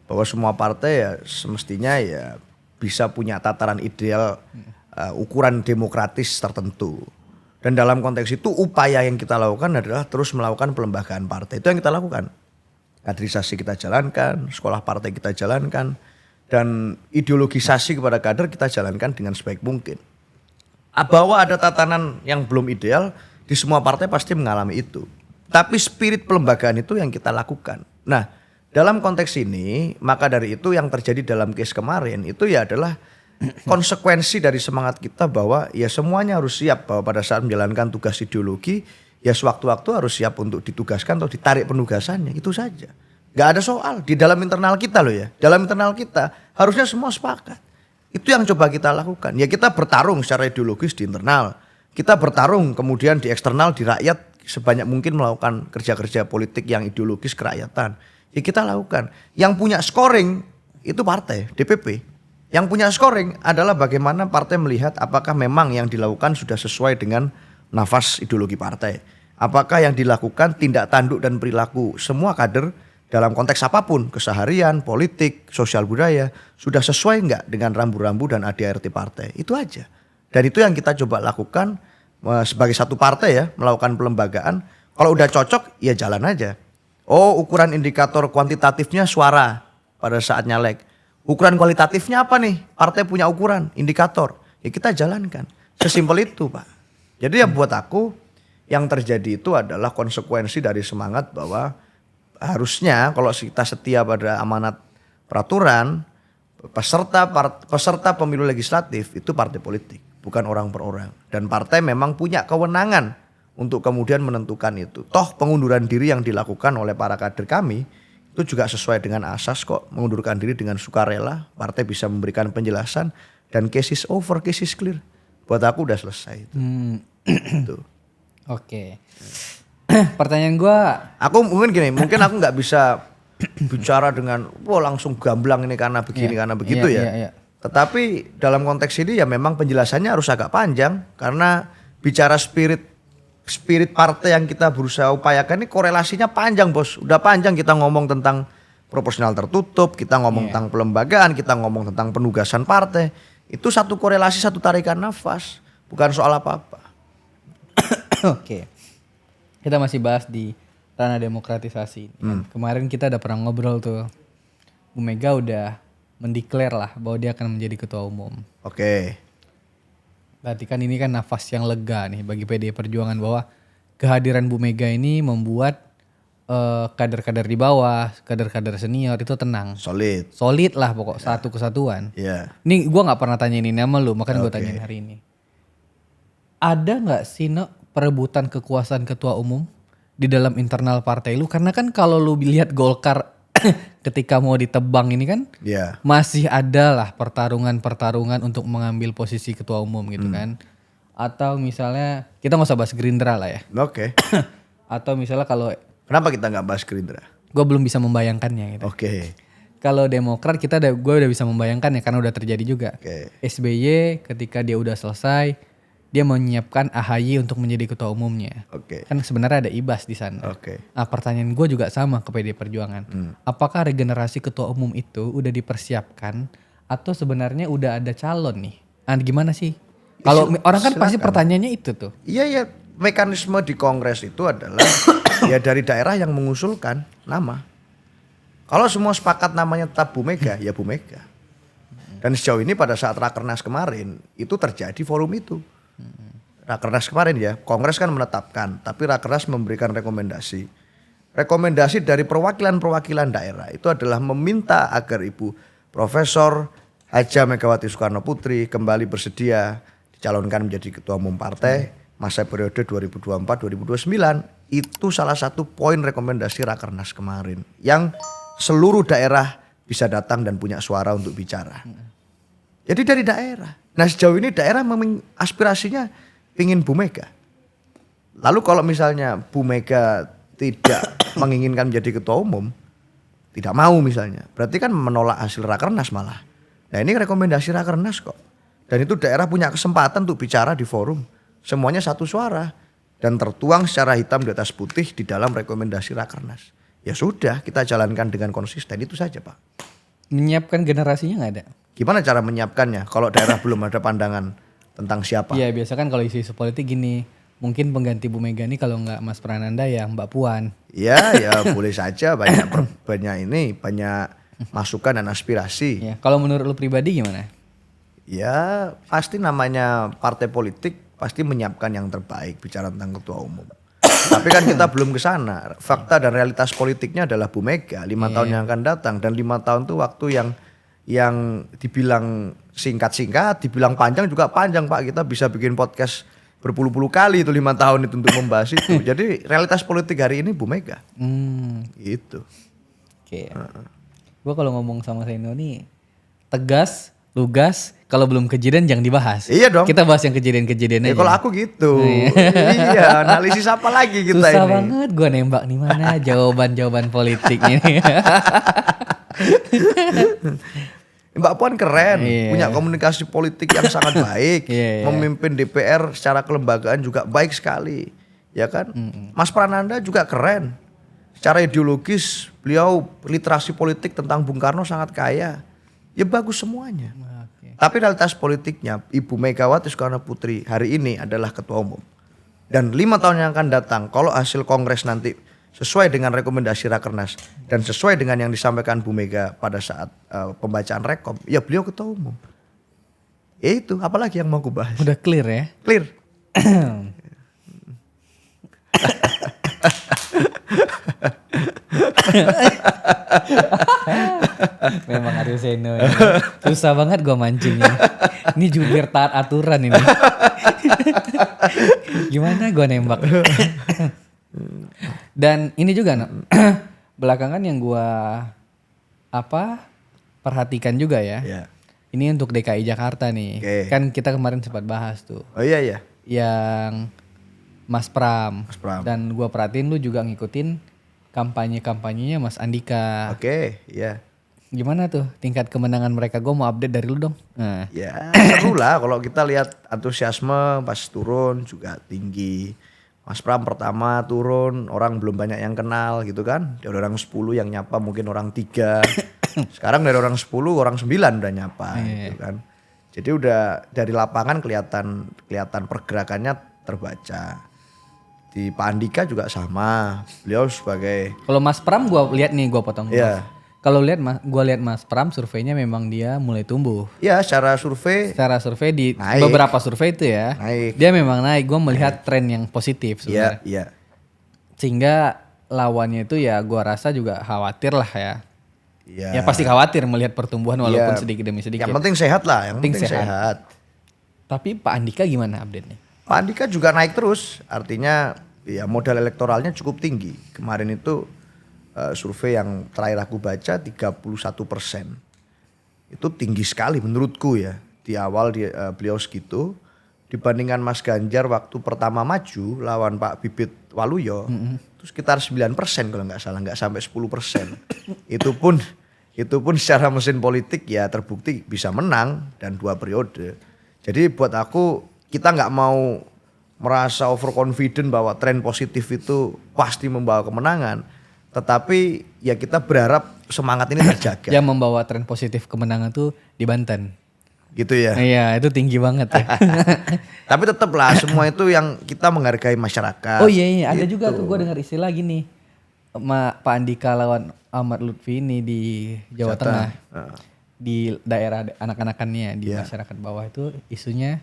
Bahwa semua partai ya semestinya ya bisa punya tataran ideal ukuran demokratis tertentu. Dan dalam konteks itu upaya yang kita lakukan adalah terus melakukan pelembagaan partai. Itu yang kita lakukan. Kaderisasi kita jalankan, sekolah partai kita jalankan, dan ideologisasi kepada kader kita jalankan dengan sebaik mungkin. Bahwa ada tatanan yang belum ideal, di semua partai pasti mengalami itu. Tapi spirit pelembagaan itu yang kita lakukan. Nah, dalam konteks ini, maka dari itu yang terjadi dalam case kemarin itu ya adalah konsekuensi dari semangat kita bahwa ya semuanya harus siap bahwa pada saat menjalankan tugas ideologi, ya sewaktu-waktu harus siap untuk ditugaskan atau ditarik penugasannya, itu saja. Gak ada soal di dalam internal kita loh ya. Dalam internal kita harusnya semua sepakat. Itu yang coba kita lakukan. Ya kita bertarung secara ideologis di internal. Kita bertarung kemudian di eksternal, di rakyat sebanyak mungkin melakukan kerja-kerja politik yang ideologis kerakyatan. Ya kita lakukan. Yang punya scoring itu partai, DPP. Yang punya scoring adalah bagaimana partai melihat apakah memang yang dilakukan sudah sesuai dengan nafas ideologi partai. Apakah yang dilakukan tindak tanduk dan perilaku semua kader dalam konteks apapun, keseharian, politik, sosial budaya, sudah sesuai enggak dengan rambu-rambu dan ADART partai. Itu aja. Dan itu yang kita coba lakukan sebagai satu partai ya, melakukan pelembagaan. Kalau udah cocok, ya jalan aja. Oh, ukuran indikator kuantitatifnya suara pada saat nyalek. Ukuran kualitatifnya apa nih? Partai punya ukuran, indikator. Ya kita jalankan. Sesimpel itu, Pak. Jadi ya buat aku, yang terjadi itu adalah konsekuensi dari semangat bahwa harusnya kalau kita setia pada amanat peraturan, peserta pemilu legislatif itu partai politik, bukan orang per orang. Dan partai memang punya kewenangan untuk kemudian menentukan itu. Toh pengunduran diri yang dilakukan oleh para kader kami itu juga sesuai dengan asas kok, mengundurkan diri dengan sukarela, partai bisa memberikan penjelasan dan case is over, case is clear. Buat aku udah selesai itu. Gitu. Oke. Pertanyaan gue, aku mungkin aku nggak bisa bicara dengan langsung gamblang ini karena begini karena begitu ya. Tetapi dalam konteks ini ya memang penjelasannya harus agak panjang karena bicara spirit partai yang kita berusaha upayakan ini korelasinya panjang bos. Udah panjang kita ngomong tentang proporsional tertutup, kita ngomong tentang pelembagaan, kita ngomong tentang penugasan partai. Itu satu korelasi, satu tarikan nafas, bukan soal apa-apa. Oke. Kita masih bahas di ranah demokratisasi. Kemarin kita udah pernah ngobrol tuh. Bu Mega udah mendeklar lah bahwa dia akan menjadi ketua umum. Oke. Berarti kan ini kan nafas yang lega nih bagi PDI Perjuangan bahwa kehadiran Bu Mega ini membuat kader-kader di bawah, kader-kader senior itu tenang. Solid lah pokok, satu kesatuan. Iya. Ini gue gak pernah tanya ini nama lu, makanya gue tanyain hari ini. Ada gak sih perebutan kekuasaan ketua umum di dalam internal partai lu? Karena kan kalau lu lihat Golkar ketika mau ditebang ini kan masih ada lah pertarungan untuk mengambil posisi ketua umum gitu kan. Atau misalnya kita gak usah bahas Gerindra lah ya. Oke. Atau misalnya kalau kenapa kita gak bahas Gerindra? gue belum bisa membayangkannya gitu. Oke. Kalau Demokrat gue udah bisa membayangkan ya karena udah terjadi juga. SBY ketika dia udah selesai, dia menyiapkan AHY untuk menjadi ketua umumnya. Kan sebenarnya ada Ibas di sana. Nah, pertanyaan gue juga sama ke PD Perjuangan. Apakah regenerasi ketua umum itu udah dipersiapkan atau sebenarnya udah ada calon nih? Nah, gimana sih? Kalau orang kan pasti pertanyaannya itu tuh. Iya, mekanisme di Kongres itu adalah ya dari daerah yang mengusulkan nama. Kalau semua sepakat namanya tetap Bu Mega, ya Bu Mega. Dan sejauh ini pada saat Rakernas kemarin itu terjadi forum itu. Rakernas kemarin ya, Kongres kan menetapkan, tapi Rakernas memberikan rekomendasi. Rekomendasi dari perwakilan-perwakilan daerah itu adalah meminta agar Ibu Profesor Haja Megawati Soekarno Putri kembali bersedia dicalonkan menjadi ketua umum partai masa periode 2024-2029. Itu salah satu poin rekomendasi Rakernas kemarin yang seluruh daerah bisa datang dan punya suara untuk bicara. Jadi dari daerah. Nah sejauh ini daerah memang aspirasinya ingin Bu Mega. Lalu kalau misalnya Bu Mega tidak menginginkan menjadi ketua umum, tidak mau misalnya, berarti kan menolak hasil Rakernas malah. Nah ini rekomendasi Rakernas kok. Dan itu daerah punya kesempatan untuk bicara di forum. Semuanya satu suara. Dan tertuang secara hitam di atas putih di dalam rekomendasi Rakernas. Ya sudah, kita jalankan dengan konsisten, itu saja Pak. Menyiapkan generasinya nggak ada? Gimana cara menyiapkannya kalau daerah belum ada pandangan tentang siapa? Iya biasa kan kalau isu-isu politik gini, mungkin pengganti Bu Mega ini kalau nggak Mas Prananda ya Mbak Puan. Ya boleh saja, banyak masukan dan aspirasi. Ya, kalau menurut lu pribadi gimana? Ya pasti namanya partai politik pasti menyiapkan yang terbaik bicara tentang ketua umum. Tapi kan kita belum ke sana. Fakta dan realitas politiknya adalah Bu Mega 5 tahun yang akan datang, dan 5 tahun itu waktu yang dibilang singkat-singkat, dibilang panjang juga panjang Pak. Kita bisa bikin podcast berpuluh-puluh kali itu 5 tahun itu untuk membahas itu. Jadi realitas politik hari ini Bu Mega. Gitu. Oke. Gue kalau ngomong sama Seno nih tegas, lugas. Kalau belum kejadian jangan dibahas. Iya dong. Kita bahas yang kejadian-kejadian aja. Kalau aku gitu. Iya, analisis apa lagi kita susah ini. Susah banget gue nembak nih mana jawaban-jawaban politik ini. Mbak Puan keren, punya komunikasi politik yang sangat baik. Memimpin DPR secara kelembagaan juga baik sekali. Ya kan? Mas Prananda juga keren. Secara ideologis beliau literasi politik tentang Bung Karno sangat kaya. Ya bagus semuanya. Tapi realitas politiknya Ibu Megawati Soekarno Putri hari ini adalah ketua umum. Dan 5 tahun yang akan datang kalau hasil Kongres nanti sesuai dengan rekomendasi Rakernas dan sesuai dengan yang disampaikan Bu Mega pada saat pembacaan rekom, ya beliau ketua umum. Ya itu, apalagi yang mau aku bahas. Udah clear ya? Clear. Memang Aryo Seno ini. Susah banget gue mancingnya. Ini jubir taat aturan ini. Gimana gue nembak. Dan ini juga belakangan yang gue perhatikan juga ya. Ini untuk DKI Jakarta nih. Kan kita kemarin sempat bahas tuh. Oh iya. Yang Mas Pram. Dan gue perhatiin lu juga ngikutin kampanyenya Mas Andika. Iya. Gimana tuh tingkat kemenangan mereka? Gue mau update dari lu dong. Nah. Ya seru lah kalau kita lihat antusiasme pas turun juga tinggi. Mas Pram pertama turun, orang belum banyak yang kenal gitu kan. Dari orang 10 yang nyapa mungkin orang 3. Sekarang dari orang 10, orang 9 udah nyapa gitu kan. Jadi udah dari lapangan kelihatan pergerakannya terbaca. Di Pak Andika juga sama. Beliau sebagai... Kalau Mas Pram gue lihat nih, gue potong. Iya. Kalau gue lihat Mas Pram surveinya memang dia mulai tumbuh. Iya, secara survei di naik. Beberapa survei itu ya. Naik. Dia memang naik. Gue melihat tren yang positif sebenarnya. Iya. Sehingga lawannya itu ya gue rasa juga khawatir lah ya. Iya. Ya pasti khawatir melihat pertumbuhan walaupun sedikit demi sedikit. Yang penting sehat lah, yang penting sehat. Tapi Pak Andika gimana update-nya? Pak Andika juga naik terus. Artinya ya modal elektoralnya cukup tinggi. Kemarin itu survei yang terakhir aku baca 31%. Itu tinggi sekali menurutku ya. Di awal beliau segitu. dibandingkan Mas Ganjar waktu pertama maju lawan Pak Bibit Waluyo itu sekitar 9% kalau nggak salah, nggak sampai 10%. Itu pun secara mesin politik ya terbukti bisa menang dan 2 periode. Jadi buat aku kita nggak mau merasa overconfident bahwa tren positif itu pasti membawa kemenangan. Tetapi ya kita berharap semangat ini terjaga. Yang membawa tren positif kemenangan tuh di Banten. Gitu ya. Iya, itu tinggi banget ya. Tapi tetaplah semua itu yang kita menghargai masyarakat. Oh iya, ada gitu. juga tuh gue dengar istilah gini. Pak Andika lawan Ahmad Lutfi ini di Jawa Tengah. Di daerah anak-anakannya di masyarakat bawah itu isunya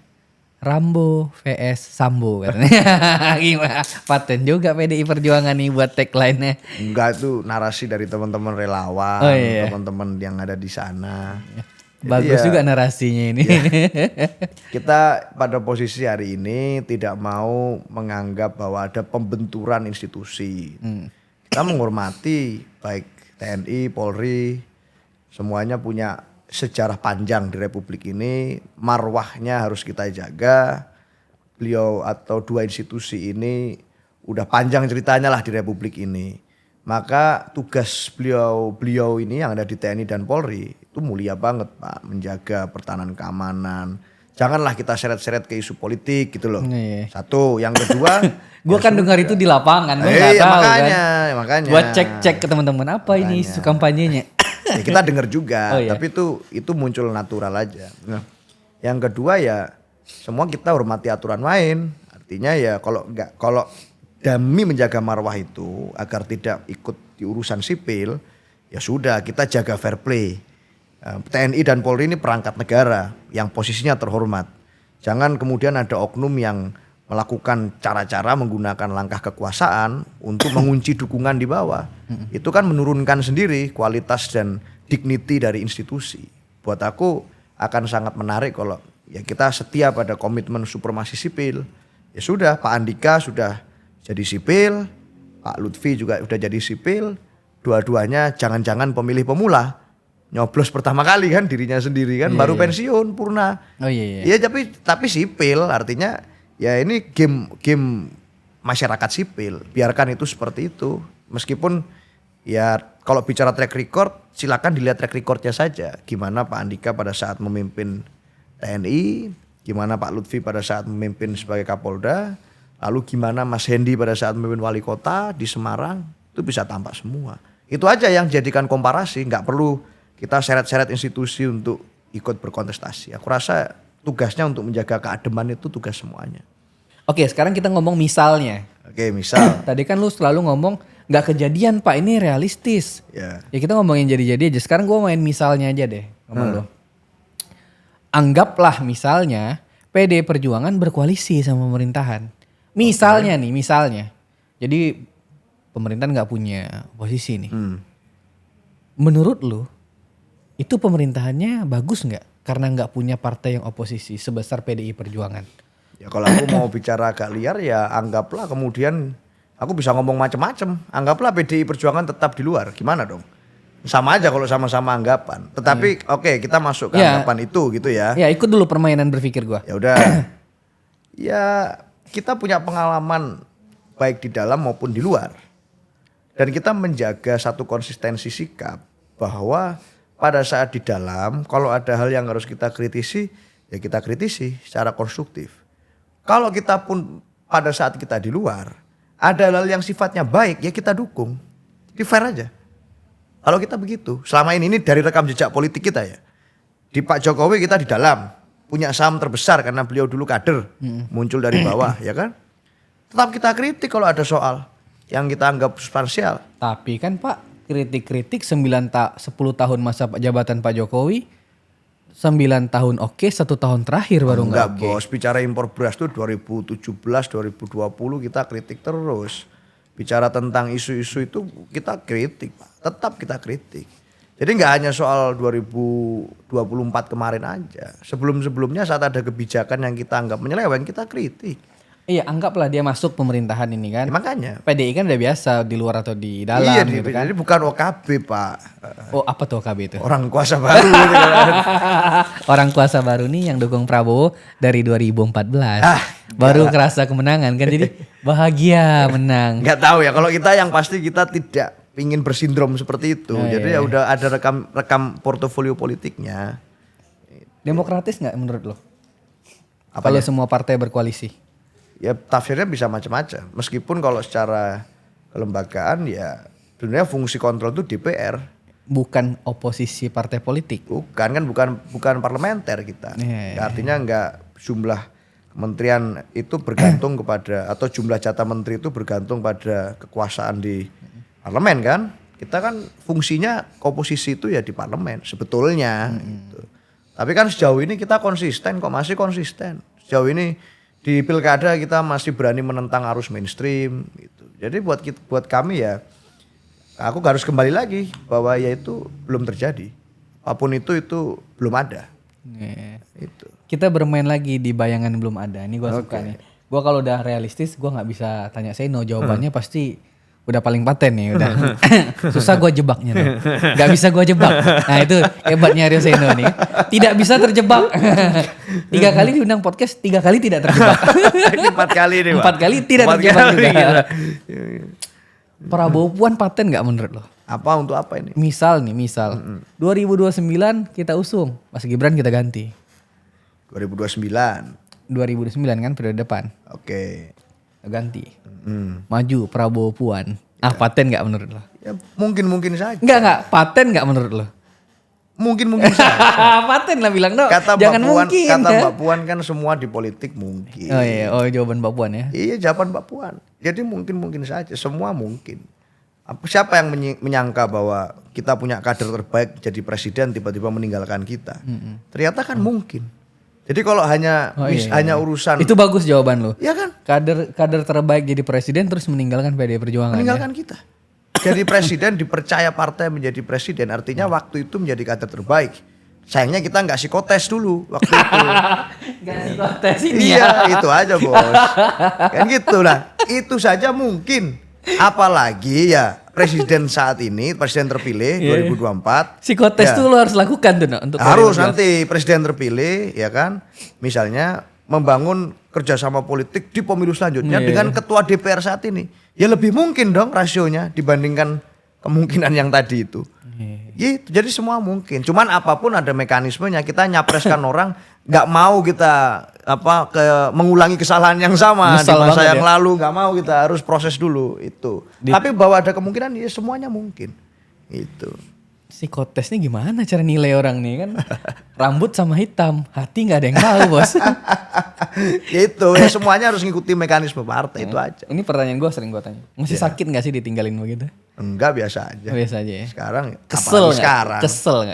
Rambo vs Sambo katanya. Gimana? Paten juga PDI Perjuangan nih buat tagline-nya. Enggak, itu narasi dari teman-teman relawan, teman-teman yang ada di sana. Bagus juga narasinya ini. Kita pada posisi hari ini tidak mau menganggap bahwa ada pembenturan institusi. Kita menghormati baik TNI, Polri, semuanya punya sejarah panjang di Republik ini. Marwahnya harus kita jaga. Beliau atau 2 institusi ini udah panjang ceritanya lah di Republik ini. Maka tugas beliau ini yang ada di TNI dan Polri itu mulia banget Pak, menjaga pertahanan keamanan. Janganlah kita seret-seret ke isu politik gitu loh. Satu, yang kedua, gue kan dengar itu di lapangan, gue nggak tahu makanya. Buat cek ke teman-teman apa ini isu kampanyenya. Ya kita dengar juga, tapi itu muncul natural aja. Nah, yang kedua ya semua kita hormati aturan main. Artinya ya kalau demi menjaga marwah itu agar tidak ikut di urusan sipil, ya sudah kita jaga fair play. TNI dan Polri ini perangkat negara yang posisinya terhormat. Jangan kemudian ada oknum yang melakukan cara-cara menggunakan langkah kekuasaan untuk mengunci dukungan di bawah. Itu kan menurunkan sendiri kualitas dan dignity dari institusi. Buat aku akan sangat menarik kalau ya kita setia pada komitmen supremasi sipil. Ya sudah, Pak Andika sudah jadi sipil, Pak Lutfi juga udah jadi sipil, dua-duanya jangan-jangan pemilih pemula, nyoblos pertama kali kan dirinya sendiri kan, baru pensiun purna. Iya tapi sipil artinya ya ini game masyarakat sipil, biarkan itu seperti itu. Meskipun ya kalau bicara track record silakan dilihat track recordnya saja, gimana Pak Andika pada saat memimpin TNI, gimana Pak Lutfi pada saat memimpin sebagai Kapolda. Lalu gimana Mas Hendy pada saat memimpin wali kota di Semarang, itu bisa tampak semua. Itu aja yang jadikan komparasi, nggak perlu kita seret-seret institusi untuk ikut berkontestasi. Aku rasa tugasnya untuk menjaga keademan itu tugas semuanya. Oke, sekarang kita ngomong misalnya. Oke, misal. Tadi kan lu selalu ngomong nggak kejadian Pak, ini realistis. Ya kita ngomongin jadi-jadi aja. Sekarang gue main misalnya aja deh ngomong lu. Anggaplah misalnya PDI Perjuangan berkoalisi sama pemerintahan. Misalnya nih, misalnya. Jadi pemerintahan nggak punya posisi nih. Menurut lu, itu pemerintahannya bagus nggak? Karena nggak punya partai yang oposisi sebesar PDI Perjuangan. Ya kalau aku mau bicara agak liar ya anggaplah kemudian aku bisa ngomong macam-macam. Anggaplah PDI Perjuangan tetap di luar. Gimana dong? Sama aja kalau sama-sama anggapan. Tetapi oke, kita masuk ke anggapan itu gitu ya. Ya ikut dulu permainan berpikir gua. Ya udah. Ya kita punya pengalaman baik di dalam maupun di luar. Dan kita menjaga satu konsistensi sikap bahwa pada saat di dalam kalau ada hal yang harus kita kritisi, ya kita kritisi secara konstruktif. Kalau kita pun pada saat kita di luar, ada hal yang sifatnya baik, ya kita dukung. Di fair aja. Kalau kita begitu, selama ini dari rekam jejak politik kita ya. Di Pak Jokowi kita di dalam, punya saham terbesar karena beliau dulu kader, muncul dari bawah ya kan. Tetap kita kritik kalau ada soal yang kita anggap substansial. Tapi kan Pak, kritik-kritik 10 tahun masa jabatan Pak Jokowi, 9 tahun oke, 1 tahun terakhir baru nggak oke. Bos, bicara impor beras tuh 2017, 2020 kita kritik terus. Bicara tentang isu-isu itu kita kritik, Pak. Tetap kita kritik. Jadi nggak hanya soal 2024 kemarin aja. Sebelum-sebelumnya saat ada kebijakan yang kita anggap menyeleweng, kita kritik. Iya, anggaplah dia masuk pemerintahan ini kan. Ya, makanya. PDI kan udah biasa di luar atau di dalam Iya, gitu kan. jadi bukan OKB, Pak. Oh, apa tuh OKB itu? Orang kuasa baru gitu kan. Orang kuasa baru nih yang dukung Prabowo dari 2014. Baru kerasa kemenangan kan, jadi bahagia menang. Nggak tahu ya, kalau kita yang pasti kita tidak ingin bersindrom seperti itu. Jadi ya udah ada rekam portofolio politiknya. Demokratis nggak menurut lo? Kalau semua partai berkoalisi? Ya tafsirnya bisa macam-macam. Meskipun kalau secara kelembagaan ya sebenarnya fungsi kontrol itu DPR. Bukan oposisi partai politik. Bukan parlementer kita. Artinya nggak jumlah kementerian itu bergantung kepada atau jumlah jatah menteri itu bergantung pada kekuasaan di parlemen kan. Kita kan fungsinya oposisi itu ya di parlemen sebetulnya. Gitu. Tapi kan sejauh ini kita konsisten kok, masih konsisten. Sejauh ini di pilkada kita masih berani menentang arus mainstream gitu. Jadi buat kami ya, aku harus kembali lagi bahwa ya itu belum terjadi. Apapun itu belum ada. Itu. Kita bermain lagi di bayangan belum ada. Ini gue suka nih. Gue kalau udah realistis, gue nggak bisa tanya no. Jawabannya pasti udah paling paten nih. Udah susah gue jebaknya tuh. Gak bisa gue jebak. Nah itu hebatnya Aryo Seno nih. Tidak bisa terjebak. 3 kali diundang podcast, 3 kali tidak terjebak. Ini 4 kali nih, 4 kali tidak terjebak juga. Prabowo Puan paten gak menurut lo? Apa untuk apa ini? Misal 2029 kita usung, Mas Gibran kita ganti. 2029 kan periode depan. Oke. Ganti. Maju Prabowo Puan. Paten gak menurut lo? Ya, mungkin saja. Enggak, paten gak menurut lo? Mungkin saja. Paten lah bilang dong. Kata jangan Mbak Puan, mungkin. Kata Mbak Puan kan semua di politik mungkin. Oh iya, jawaban Mbak Puan ya. Iya, jawaban Mbak Puan. Jadi mungkin saja, semua mungkin. Siapa yang menyangka bahwa kita punya kader terbaik jadi presiden tiba-tiba meninggalkan kita? Ternyata kan mungkin. Jadi kalau hanya urusan itu bagus jawaban lo. Iya kan? Kader terbaik jadi presiden terus meninggalkan PDI Perjuangan. Meninggalkan kita. Jadi presiden dipercaya partai menjadi presiden, artinya waktu itu menjadi kader terbaik. Sayangnya kita nggak psikotes dulu waktu itu. Nggak psikotes ini ya. Iya, itu aja bos. Kan gitu lah. Itu saja mungkin. Apalagi ya presiden saat ini, presiden terpilih 2024. Psikotes tuh lo harus lakukan tuh untuk harus nanti presiden terpilih ya kan. Misalnya membangun kerjasama politik di pemilu selanjutnya dengan ketua DPR saat ini. Ya lebih mungkin dong rasionya dibandingkan kemungkinan yang tadi itu. Gitu, jadi semua mungkin. Cuman apapun ada mekanismenya. Kita nyapreskan orang, nggak mau kita mengulangi kesalahan yang sama di masa yang lalu. Nggak mau, kita harus proses dulu itu. Tapi bahwa ada kemungkinan, ya semuanya mungkin. Itu. Psikotes nih gimana cara nilai orang nih kan? Rambut sama hitam, hati nggak ada yang tahu bos. Itu ya semuanya harus ngikuti mekanisme partai itu aja. Ini pertanyaan gue sering gue tanya. Masih sakit nggak sih ditinggalin begitu? Enggak, biasa aja. Biasa aja ya. Sekarang kesel nggak? Sekarang.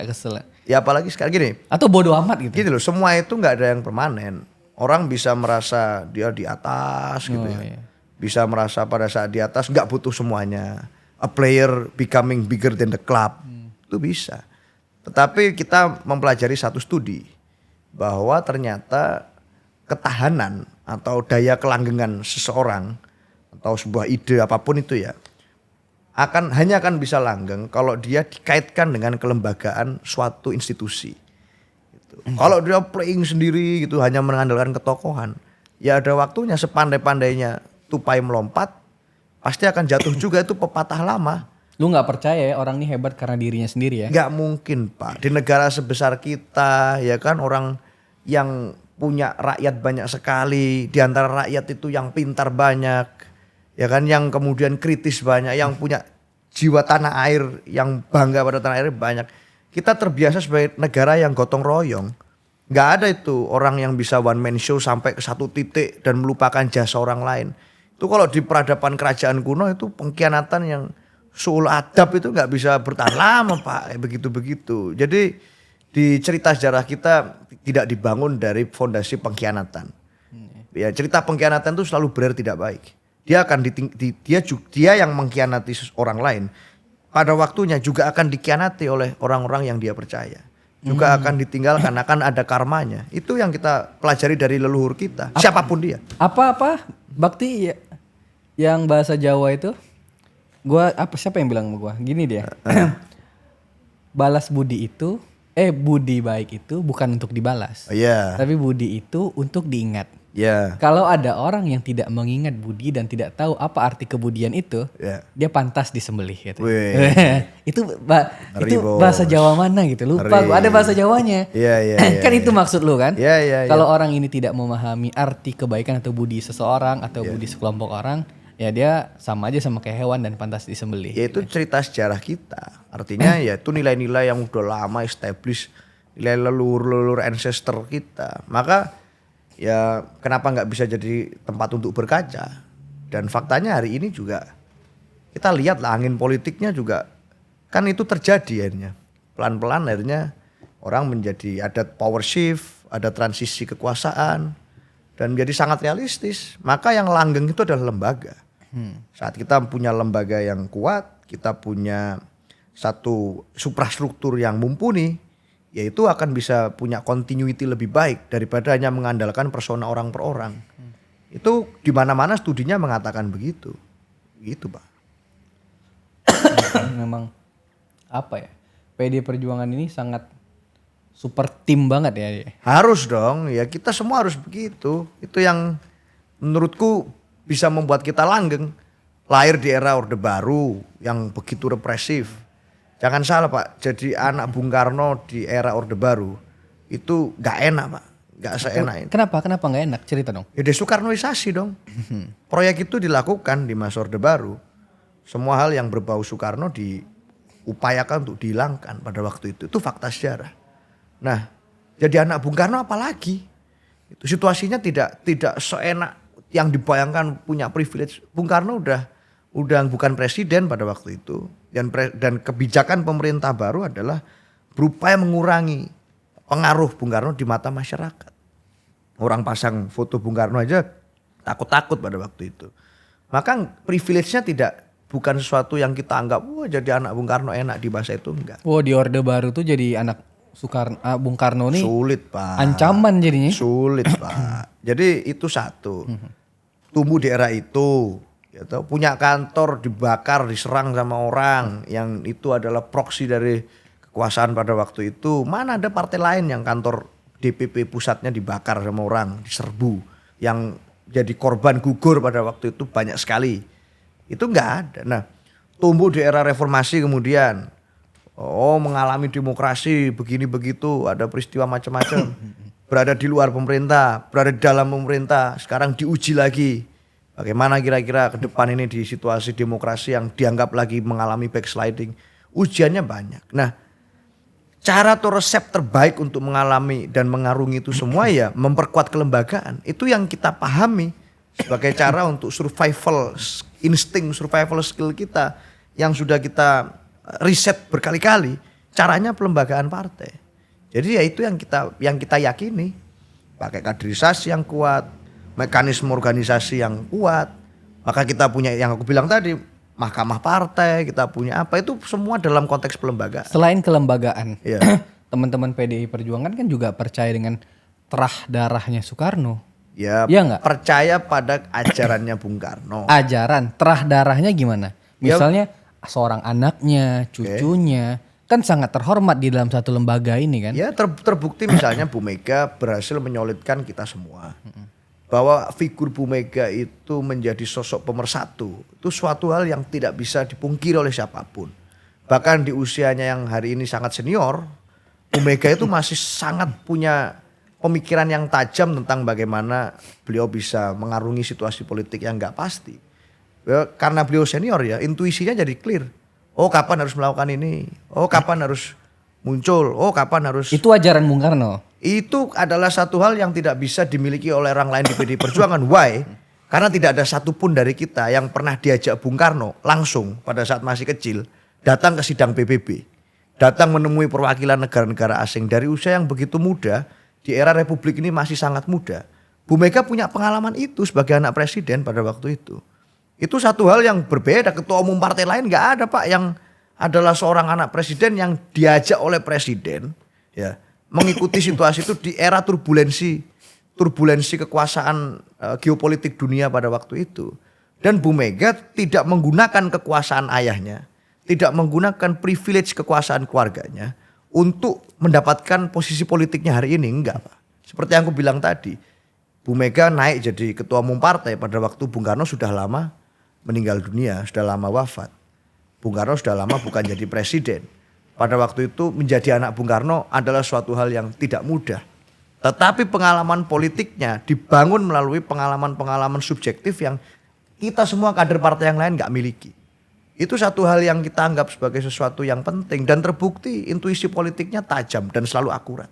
Kesel. Ya apalagi sekarang gini. Atau bodoh amat gitu. Gini loh, semua itu nggak ada yang permanen. Orang bisa merasa dia di atas gitu ya. Iya. Bisa merasa pada saat di atas nggak butuh semuanya. A player becoming bigger than the club. Itu bisa. Tetapi kita mempelajari satu studi bahwa ternyata ketahanan atau daya kelanggengan seseorang atau sebuah ide apapun itu ya hanya akan bisa langgeng kalau dia dikaitkan dengan kelembagaan suatu institusi. Gitu. Kalau dia playing sendiri gitu hanya mengandalkan ketokohan, ya ada waktunya sepandai-pandainya tupai melompat pasti akan jatuh juga, itu pepatah lama. Lu nggak percaya ya orang ini hebat karena dirinya sendiri ya? Nggak mungkin Pak. Di negara sebesar kita ya kan, orang yang punya rakyat banyak sekali. Di antara rakyat itu yang pintar banyak. Ya kan, yang kemudian kritis banyak. Yang punya jiwa tanah air, yang bangga pada tanah air banyak. Kita terbiasa sebagai negara yang gotong royong. Nggak ada itu orang yang bisa one man show sampai ke satu titik dan melupakan jasa orang lain. Itu kalau di peradaban kerajaan kuno itu pengkhianatan yang suul adab itu nggak bisa bertahan lama Pak, begitu-begitu. Jadi di cerita sejarah kita tidak dibangun dari fondasi pengkhianatan. Ya, cerita pengkhianatan itu selalu berakhir tidak baik. Dia akan dia yang mengkhianati orang lain pada waktunya juga akan dikhianati oleh orang-orang yang dia percaya. juga akan ditinggalkan, akan ada karmanya. Itu yang kita pelajari dari leluhur kita, siapapun dia. Apa bakti yang bahasa Jawa itu? Siapa yang bilang sama gua? Gini dia. Balas budi itu budi baik itu bukan untuk dibalas. Tapi budi itu untuk diingat. Kalau ada orang yang tidak mengingat budi dan tidak tahu apa arti kebudian itu, dia pantas disembelih gitu. itu bahasa Jawa mana gitu, lupa gua, ada bahasa Jawanya. Kan itu maksud lu kan? Kalau orang ini tidak memahami arti kebaikan atau budi seseorang atau budi sekelompok orang, ya dia sama aja sama kayak hewan dan pantas disembelih. Ya itu cerita sejarah kita. Artinya ya itu nilai-nilai yang udah lama established, nilai leluhur ancestor kita. Maka ya kenapa nggak bisa jadi tempat untuk berkaca? Dan faktanya hari ini juga kita lihat lah angin politiknya juga kan itu terjadi akhirnya. Pelan-pelan akhirnya orang menjadi ada power shift, ada transisi kekuasaan dan menjadi sangat realistis. Maka yang langgeng itu adalah lembaga. Saat kita punya lembaga yang kuat, kita punya satu suprastruktur yang mumpuni, yaitu akan bisa punya continuity lebih baik daripada hanya mengandalkan persona orang per orang. Itu di mana-mana studinya mengatakan begitu. Gitu, Pak. Memang apa ya? PD Perjuangan ini sangat super tim banget ya. Harus dong, ya kita semua harus begitu. Itu yang menurutku bisa membuat kita langgeng. Lahir di era Orde Baru yang begitu represif. Jangan salah Pak, jadi anak Bung Karno di era Orde Baru itu gak enak Pak, gak seenak ini. Kenapa gak enak? Cerita dong. Ya Soekarnoisasi dong. Proyek itu dilakukan di masa Orde Baru. Semua hal yang berbau Soekarno diupayakan untuk dihilangkan pada waktu itu. Itu fakta sejarah. Nah, jadi anak Bung Karno apalagi? Itu situasinya tidak seenak yang dibayangkan punya privilege. Bung Karno udah bukan presiden pada waktu itu. Dan kebijakan pemerintah baru adalah berupaya mengurangi pengaruh Bung Karno di mata masyarakat. Orang pasang foto Bung Karno aja takut-takut pada waktu itu. Maka privilege-nya bukan sesuatu yang kita anggap wah jadi anak Bung Karno enak di masa itu, enggak. Di Orde Baru tuh jadi anak Bung Karno nih sulit Pak. Ancaman jadinya. Sulit Pak. Jadi itu satu. Tumbuh di era itu. Gitu, punya kantor dibakar, diserang sama orang yang itu adalah proksi dari kekuasaan pada waktu itu. Mana ada partai lain yang kantor DPP pusatnya dibakar sama orang, diserbu. Yang jadi korban gugur pada waktu itu banyak sekali. Itu enggak ada. Nah, tumbuh di era reformasi kemudian mengalami demokrasi begini begitu, ada peristiwa macam-macam. Berada di luar pemerintah, berada di dalam pemerintah, sekarang diuji lagi. Bagaimana kira-kira ke depan ini di situasi demokrasi yang dianggap lagi mengalami backsliding. Ujiannya banyak. Nah, cara atau resep terbaik untuk mengalami dan mengarungi itu semua ya memperkuat kelembagaan. Itu yang kita pahami sebagai cara untuk survival skill kita yang sudah kita riset berkali-kali. Caranya pelembagaan partai. Jadi ya itu yang kita yakini. Pakai kaderisasi yang kuat, mekanisme organisasi yang kuat, maka kita punya yang aku bilang tadi mahkamah partai, kita punya apa itu semua dalam konteks pelembagaan. Selain kelembagaan, teman-teman PDI Perjuangan kan juga percaya dengan terah darahnya Soekarno. Ya, enggak? Percaya pada ajarannya Bung Karno. Ajaran, terah darahnya gimana? Misalnya seorang anaknya, cucunya, kan sangat terhormat di dalam satu lembaga ini kan? Ya terbukti misalnya Bu Mega berhasil menyolidkan kita semua. Bahwa figur Bu Mega itu menjadi sosok pemersatu. Itu suatu hal yang tidak bisa dipungkiri oleh siapapun. Bahkan di usianya yang hari ini sangat senior, Bu Mega itu masih sangat punya pemikiran yang tajam tentang bagaimana beliau bisa mengarungi situasi politik yang gak pasti. Karena beliau senior ya, intuisinya jadi clear. Oh kapan harus melakukan ini, oh kapan harus muncul, oh kapan harus... Itu ajaran Bung Karno? Itu adalah satu hal yang tidak bisa dimiliki oleh orang lain di PDI Perjuangan. Why? Karena tidak ada satupun dari kita yang pernah diajak Bung Karno langsung pada saat masih kecil datang ke sidang PBB. Datang menemui perwakilan negara-negara asing dari usia yang begitu muda, di era Republik ini masih sangat muda. Bu Mega punya pengalaman itu sebagai anak presiden pada waktu itu. Itu satu hal yang berbeda. Ketua umum partai lain gak ada Pak yang adalah seorang anak presiden yang diajak oleh presiden ya, mengikuti situasi itu di era turbulensi kekuasaan geopolitik dunia pada waktu itu. Dan Bu Mega tidak menggunakan kekuasaan ayahnya, tidak menggunakan privilege kekuasaan keluarganya untuk mendapatkan posisi politiknya hari ini, enggak Pak. Seperti yang aku bilang tadi, Bu Mega naik jadi ketua umum partai pada waktu Bung Karno sudah lama meninggal dunia, sudah lama wafat. Bung Karno sudah lama bukan jadi presiden. Pada waktu itu menjadi anak Bung Karno adalah suatu hal yang tidak mudah. Tetapi pengalaman politiknya dibangun melalui pengalaman-pengalaman subjektif yang kita semua kader partai yang lain gak miliki. Itu satu hal yang kita anggap sebagai sesuatu yang penting dan terbukti intuisi politiknya tajam dan selalu akurat.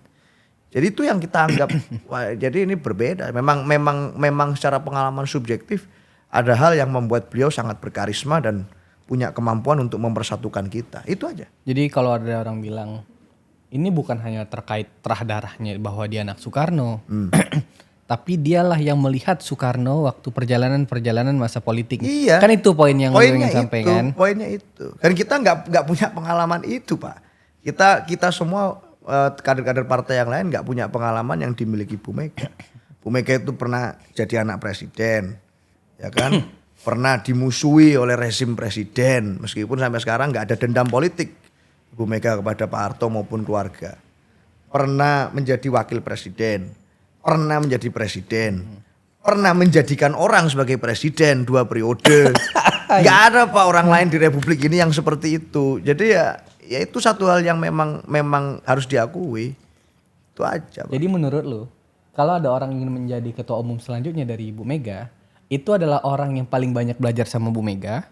Jadi itu yang kita anggap, wah, jadi ini berbeda. Memang secara pengalaman subjektif ada hal yang membuat beliau sangat berkarisma dan punya kemampuan untuk mempersatukan kita. Itu aja. Jadi kalau ada orang bilang ini bukan hanya terkait terah darahnya bahwa dia anak Soekarno. Tapi dialah yang melihat Soekarno waktu perjalanan masa politik. Iya. Kan itu poin yang lu ingin sampaikan. Poinnya itu. Dan kita nggak punya pengalaman itu, Pak. Kita semua kader-kader partai yang lain nggak punya pengalaman yang dimiliki Bu Mega. Bu Mega itu pernah jadi anak presiden, ya kan? Pernah dimusuhi oleh rezim presiden, meskipun sampai sekarang nggak ada dendam politik Bu Mega kepada Pak Harto maupun keluarga. Pernah menjadi wakil presiden, pernah menjadi presiden, pernah menjadikan orang sebagai presiden 2 periode. Nggak ada Pak orang lain di Republik ini yang seperti itu. Jadi ya itu satu hal yang memang harus diakui. Itu aja Pak. Jadi menurut lu, kalau ada orang ingin menjadi ketua umum selanjutnya dari Bu Mega, itu adalah orang yang paling banyak belajar sama Bu Mega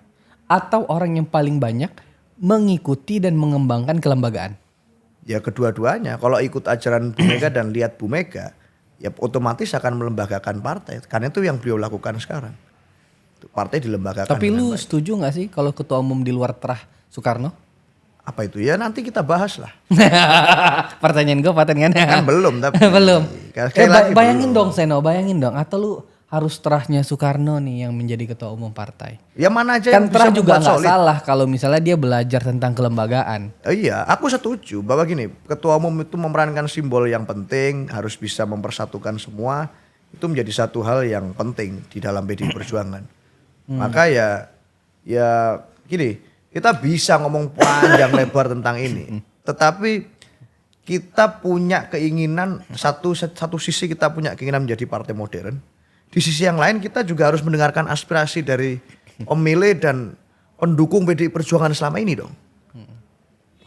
atau orang yang paling banyak mengikuti dan mengembangkan kelembagaan? Ya kedua-duanya. Kalau ikut ajaran Bu Mega dan lihat Bu Mega, ya otomatis akan melembagakan partai. Karena itu yang beliau lakukan sekarang. Partai dilembagakan. Tapi lu setuju gak sih kalau ketua umum di luar terah Soekarno? Apa itu? Ya nanti kita bahas lah. Pertanyaan gue paten kan? Kan belum tapi. Belum. Bayangin belum. dong Seno, bayangin dong. Atau lu harus terahnya Soekarno nih yang menjadi ketua umum partai. Ya mana aja kan yang terah bisa juga membuat gak solid. salah kalau misalnya dia belajar tentang kelembagaan. Iya, aku setuju bahwa gini, ketua umum itu memerankan simbol yang penting, harus bisa mempersatukan semua. Itu menjadi satu hal yang penting di dalam PDI Perjuangan. Maka ya gini, kita bisa ngomong panjang lebar tentang ini. Tetapi kita punya keinginan, satu sisi kita punya keinginan menjadi partai modern. Di sisi yang lain kita juga harus mendengarkan aspirasi dari pemilih dan pendukung PDI Perjuangan selama ini dong.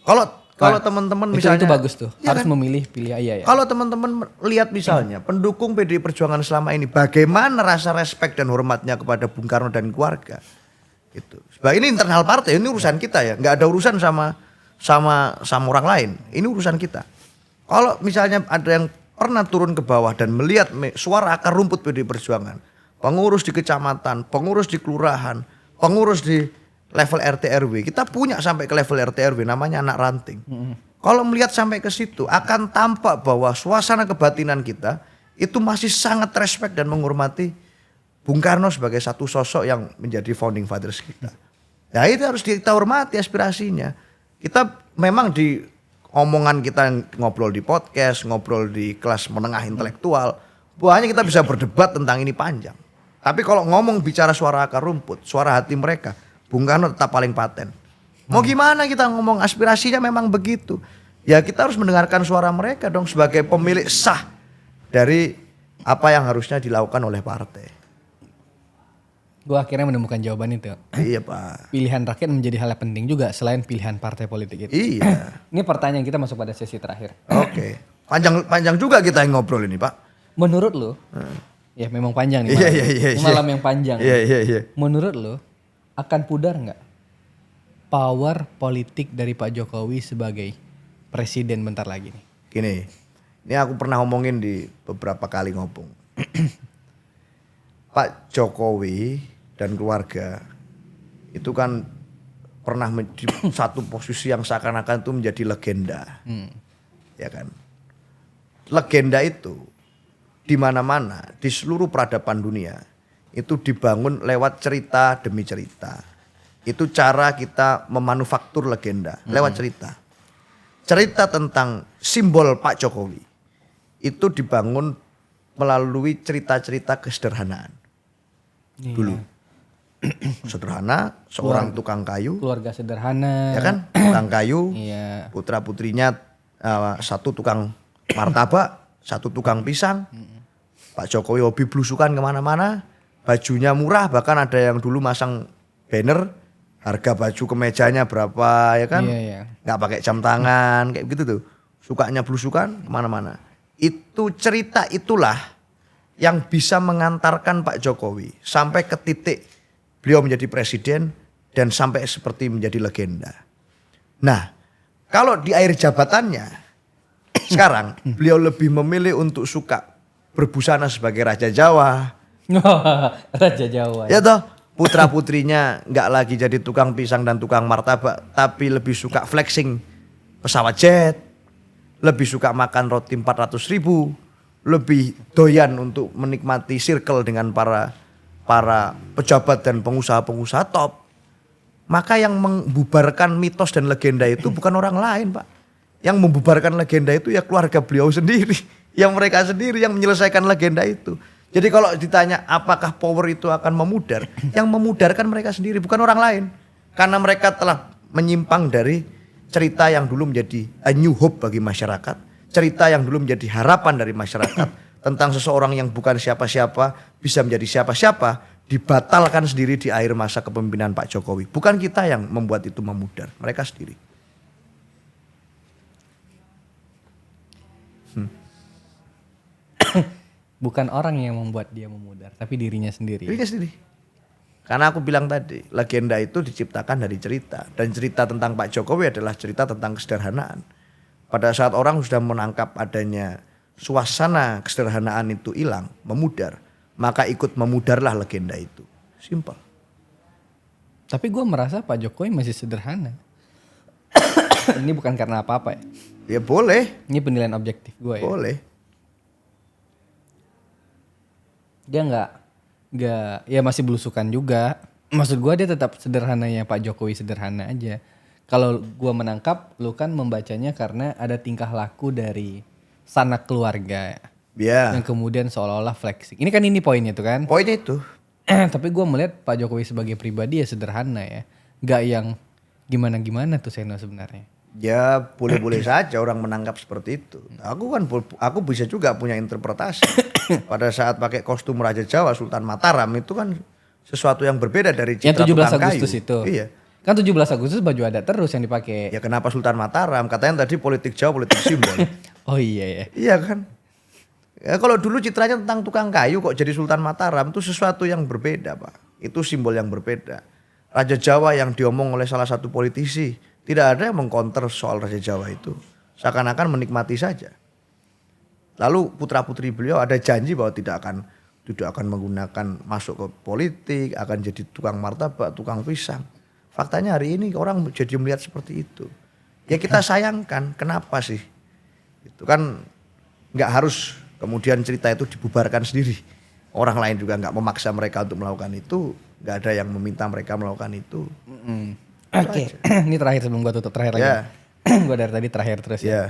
Kalau teman-teman misalnya itu bagus tuh, ya harus kan? memilih pilih iya. Kalau teman-teman lihat misalnya pendukung PDI Perjuangan selama ini bagaimana rasa respek dan hormatnya kepada Bung Karno dan keluarga. Gitu. Sebab ini internal partai, ini urusan kita ya, nggak ada urusan sama orang lain. Ini urusan kita. Kalau misalnya ada yang pernah turun ke bawah dan melihat suara akar rumput PDI Perjuangan, pengurus di kecamatan, pengurus di kelurahan, pengurus di level RT RW, kita punya sampai ke level RT RW namanya anak ranting. Kalau melihat sampai ke situ akan tampak bahwa suasana kebatinan kita itu masih sangat respect dan menghormati Bung Karno sebagai satu sosok yang menjadi founding fathers kita. Nah itu harus kita hormati aspirasinya. Kita memang di omongan kita ngobrol di podcast, ngobrol di kelas menengah intelektual, hanya kita bisa berdebat tentang ini panjang. Tapi kalau ngomong bicara suara akar rumput, suara hati mereka, Bung Karno tetap paling paten. Mau gimana kita ngomong aspirasinya memang begitu. Ya kita harus mendengarkan suara mereka dong sebagai pemilik sah dari apa yang harusnya dilakukan oleh partai. Gue akhirnya menemukan jawaban itu. Iya Pak. Pilihan rakyat menjadi hal yang penting juga selain pilihan partai politik itu. Iya. Ini pertanyaan kita masuk pada sesi terakhir. Oke. Panjang juga kita yang ngobrol ini Pak. Menurut lu, ya memang panjang nih. Iya. Malam yang panjang. Iya. Menurut lu, akan pudar nggak power politik dari Pak Jokowi sebagai presiden bentar lagi nih? Gini, ini aku pernah ngomongin di beberapa kali ngomong. Pak Jokowi dan keluarga itu kan pernah di satu posisi yang seakan-akan itu menjadi legenda. Ya kan? Legenda itu di mana-mana di seluruh peradaban dunia itu dibangun lewat cerita demi cerita. Itu cara kita memanufaktur legenda lewat cerita. cerita tentang simbol Pak Jokowi itu dibangun melalui cerita-cerita kesederhanaan. Dulu. Sederhana, seorang tukang kayu. Keluarga sederhana. Ya kan? Tukang kayu. Iya. Putra-putrinya satu tukang martabak, satu tukang pisang. Pak Jokowi hobi belusukan kemana-mana. Bajunya murah, bahkan ada yang dulu masang banner harga baju kemejanya berapa, ya kan? Iya. Nggak pakai jam tangan, kayak gitu tuh. Sukanya belusukan kemana-mana. Itu cerita itulah yang bisa mengantarkan Pak Jokowi sampai ke titik beliau menjadi presiden dan sampai seperti menjadi legenda. Nah, kalau di akhir jabatannya sekarang beliau lebih memilih untuk suka berbusana sebagai Raja Jawa. Raja Jawa. Ya toh, putra-putrinya nggak lagi jadi tukang pisang dan tukang martabak, tapi lebih suka flexing pesawat jet, lebih suka makan roti 400.000, lebih doyan untuk menikmati circle dengan para pejabat dan pengusaha-pengusaha top. Maka yang membubarkan mitos dan legenda itu bukan orang lain, Pak. Yang membubarkan legenda itu ya keluarga beliau sendiri. Yang mereka sendiri yang menyelesaikan legenda itu. Jadi kalau ditanya apakah power itu akan memudar, yang memudarkan mereka sendiri bukan orang lain. Karena mereka telah menyimpang dari cerita yang dulu menjadi a new hope bagi masyarakat. Cerita yang dulu menjadi harapan dari masyarakat. Tentang seseorang yang bukan siapa-siapa bisa menjadi siapa-siapa. Dibatalkan sendiri di akhir masa kepemimpinan Pak Jokowi. Bukan kita yang membuat itu memudar, mereka sendiri. Bukan orang yang membuat dia memudar, tapi dirinya sendiri. Dirinya sendiri. Karena aku bilang tadi, legenda itu diciptakan dari cerita. Dan cerita tentang Pak Jokowi adalah cerita tentang kesederhanaan. Pada saat orang sudah menangkap adanya suasana kesederhanaan itu hilang, memudar, maka ikut memudarlah legenda itu. Simpel. Tapi gue merasa Pak Jokowi masih sederhana. Ini bukan karena apa-apa ya. Ya boleh. Ini penilaian objektif gue ya. Boleh. Dia nggak ya masih belusukan juga. Maksud gue dia tetap sederhananya Pak Jokowi sederhana aja. Kalau gue menangkap, lu kan membacanya karena ada tingkah laku dari sanak keluarga. Ya. Yang kemudian seolah-olah flexing. Ini kan ini poinnya tuh kan. Poinnya itu. Tapi gue melihat Pak Jokowi sebagai pribadi ya sederhana ya. Gak yang gimana-gimana tuh Seno sebenarnya. Ya boleh-boleh saja orang menangkap seperti itu. Aku bisa juga punya interpretasi. Pada saat pakai kostum Raja Jawa Sultan Mataram itu kan sesuatu yang berbeda dari citra yang 17 tukang Agustus kayu. itu. Iya. Kan 17 Agustus baju adat terus yang dipakai. Ya kenapa Sultan Mataram? Katanya tadi politik Jawa, politik simbol. Oh iya ya. Iya kan? Ya kalau dulu citranya tentang tukang kayu kok jadi Sultan Mataram itu sesuatu yang berbeda, Pak. Itu simbol yang berbeda. Raja Jawa yang diomong oleh salah satu politisi, tidak ada yang mengkonter soal Raja Jawa itu. Seakan-akan menikmati saja. Lalu putra-putri beliau ada janji bahwa tidak akan menggunakan masuk ke politik, akan jadi tukang martabak, tukang pisang. Faktanya hari ini orang jadi melihat seperti itu. Ya kita sayangkan, kenapa sih? Itu kan nggak harus kemudian cerita itu dibubarkan sendiri. Orang lain juga nggak memaksa mereka untuk melakukan itu, nggak ada yang meminta mereka melakukan itu. Oke. Ini terakhir sebelum gua tutup terakhir lagi. Ya. Gua dari tadi terakhir terus ya. Ya,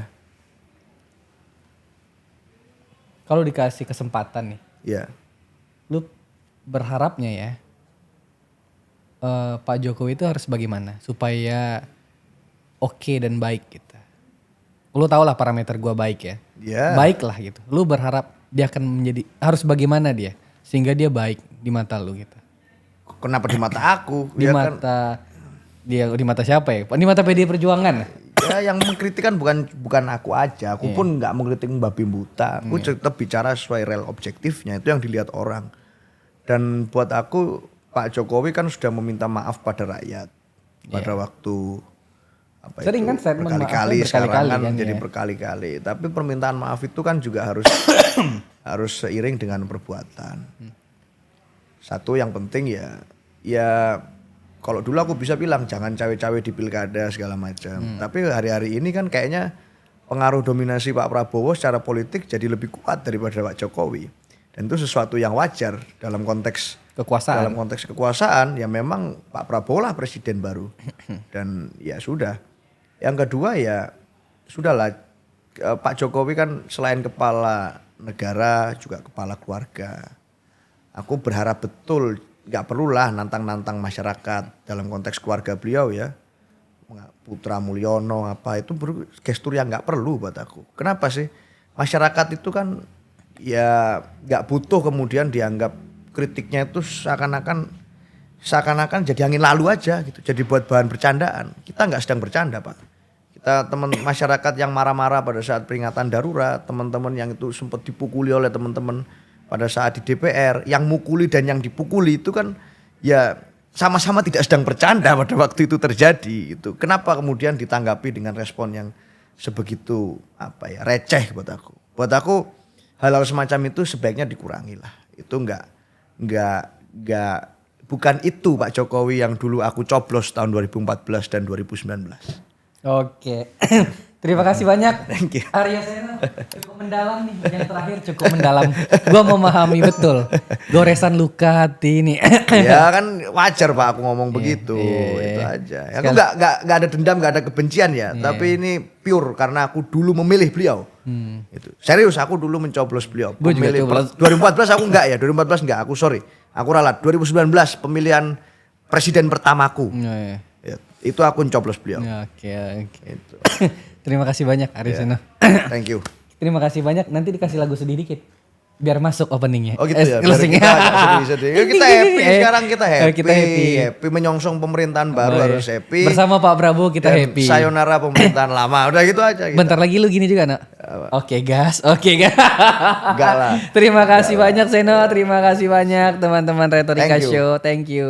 Kalau dikasih kesempatan nih, ya. lu berharapnya ya Pak Jokowi itu harus bagaimana supaya oke dan baik gitu. Lu tau lah parameter gua baik ya. Ya. Baik lah gitu. Lu berharap dia akan menjadi harus bagaimana dia sehingga dia baik di mata lu gitu. Kenapa di mata aku? Di Ya mata dia di mata siapa ya? Di mata PD Perjuangan. Ya yang mengkritik kan bukan aku aja. Aku pun nggak mengkritik babi buta. Aku tetap bicara sesuai real objektifnya. Itu yang dilihat orang. Dan buat aku Pak Jokowi kan sudah meminta maaf pada rakyat pada waktu Sering kan statement berkali-kali, maafnya sekarang berkali-kali kan kan, jadi ya. berkali-kali. Tapi permintaan maaf itu kan juga harus harus seiring dengan perbuatan. Satu yang penting ya kalau dulu aku bisa bilang jangan cawe-cawe di pilkada segala macam. Tapi hari-hari ini kan kayaknya pengaruh dominasi Pak Prabowo secara politik jadi lebih kuat daripada Pak Jokowi. Dan itu sesuatu yang wajar dalam konteks Kekuasaan. Dalam konteks kekuasaan ya memang Pak Prabowo lah presiden baru. Dan ya sudah. Yang kedua ya sudahlah, Pak Jokowi kan selain kepala negara juga kepala keluarga. Aku berharap betul nggak perlulah nantang-nantang masyarakat dalam konteks keluarga beliau ya. Putra Mulyono apa itu gestur yang nggak perlu buat aku. Kenapa sih? Masyarakat itu kan ya nggak butuh kemudian dianggap kritiknya itu seakan-akan jadi angin lalu aja gitu. Jadi buat bahan bercandaan. Kita nggak sedang bercanda Pak. Kita teman masyarakat yang marah-marah pada saat peringatan darurat, teman-teman yang itu sempat dipukuli oleh teman-teman pada saat di DPR, yang mukuli dan yang dipukuli itu kan ya sama-sama tidak sedang bercanda pada waktu itu terjadi itu. Kenapa kemudian ditanggapi dengan respon yang sebegitu receh buat aku. Buat aku hal-hal semacam itu sebaiknya dikurangi lah. Itu bukan itu Pak Jokowi yang dulu aku coblos tahun 2014 dan 2019. Oke. Terima kasih banyak. Thank you. Arya Seno cukup mendalam nih, yang terakhir cukup mendalam. Gua memahami betul. Goresan luka hati ini. Ya kan wajar Pak aku ngomong begitu, itu aja. Aku nggak ada dendam, nggak ada kebencian ya. Tapi ini pure karena aku dulu memilih beliau. Itu serius aku dulu mencoblos beliau. Gue juga coblos. 2014 aku enggak ya, 2014 enggak. Aku sorry, aku ralat. 2019 pemilihan presiden pertamaku. Ya, itu aku mencoblos beliau. Oke. Itu. Terima kasih banyak Arya Seno. Thank you. Terima kasih banyak. Nanti dikasih lagu sedih dikit. Biar masuk openingnya. Oh gitu ya. Biar kita sedih-sedih. Kita happy sekarang, kita happy. Kita happy Menyongsong pemerintahan baru harus happy. Bersama Pak Prabowo kita dan happy. sayonara pemerintahan lama. Udah gitu aja. Bentar lagi lu gini juga nak. Oke gas. Enggak lah. Terima kasih banyak Seno. Terima kasih banyak teman-teman Retorika Show. Thank you.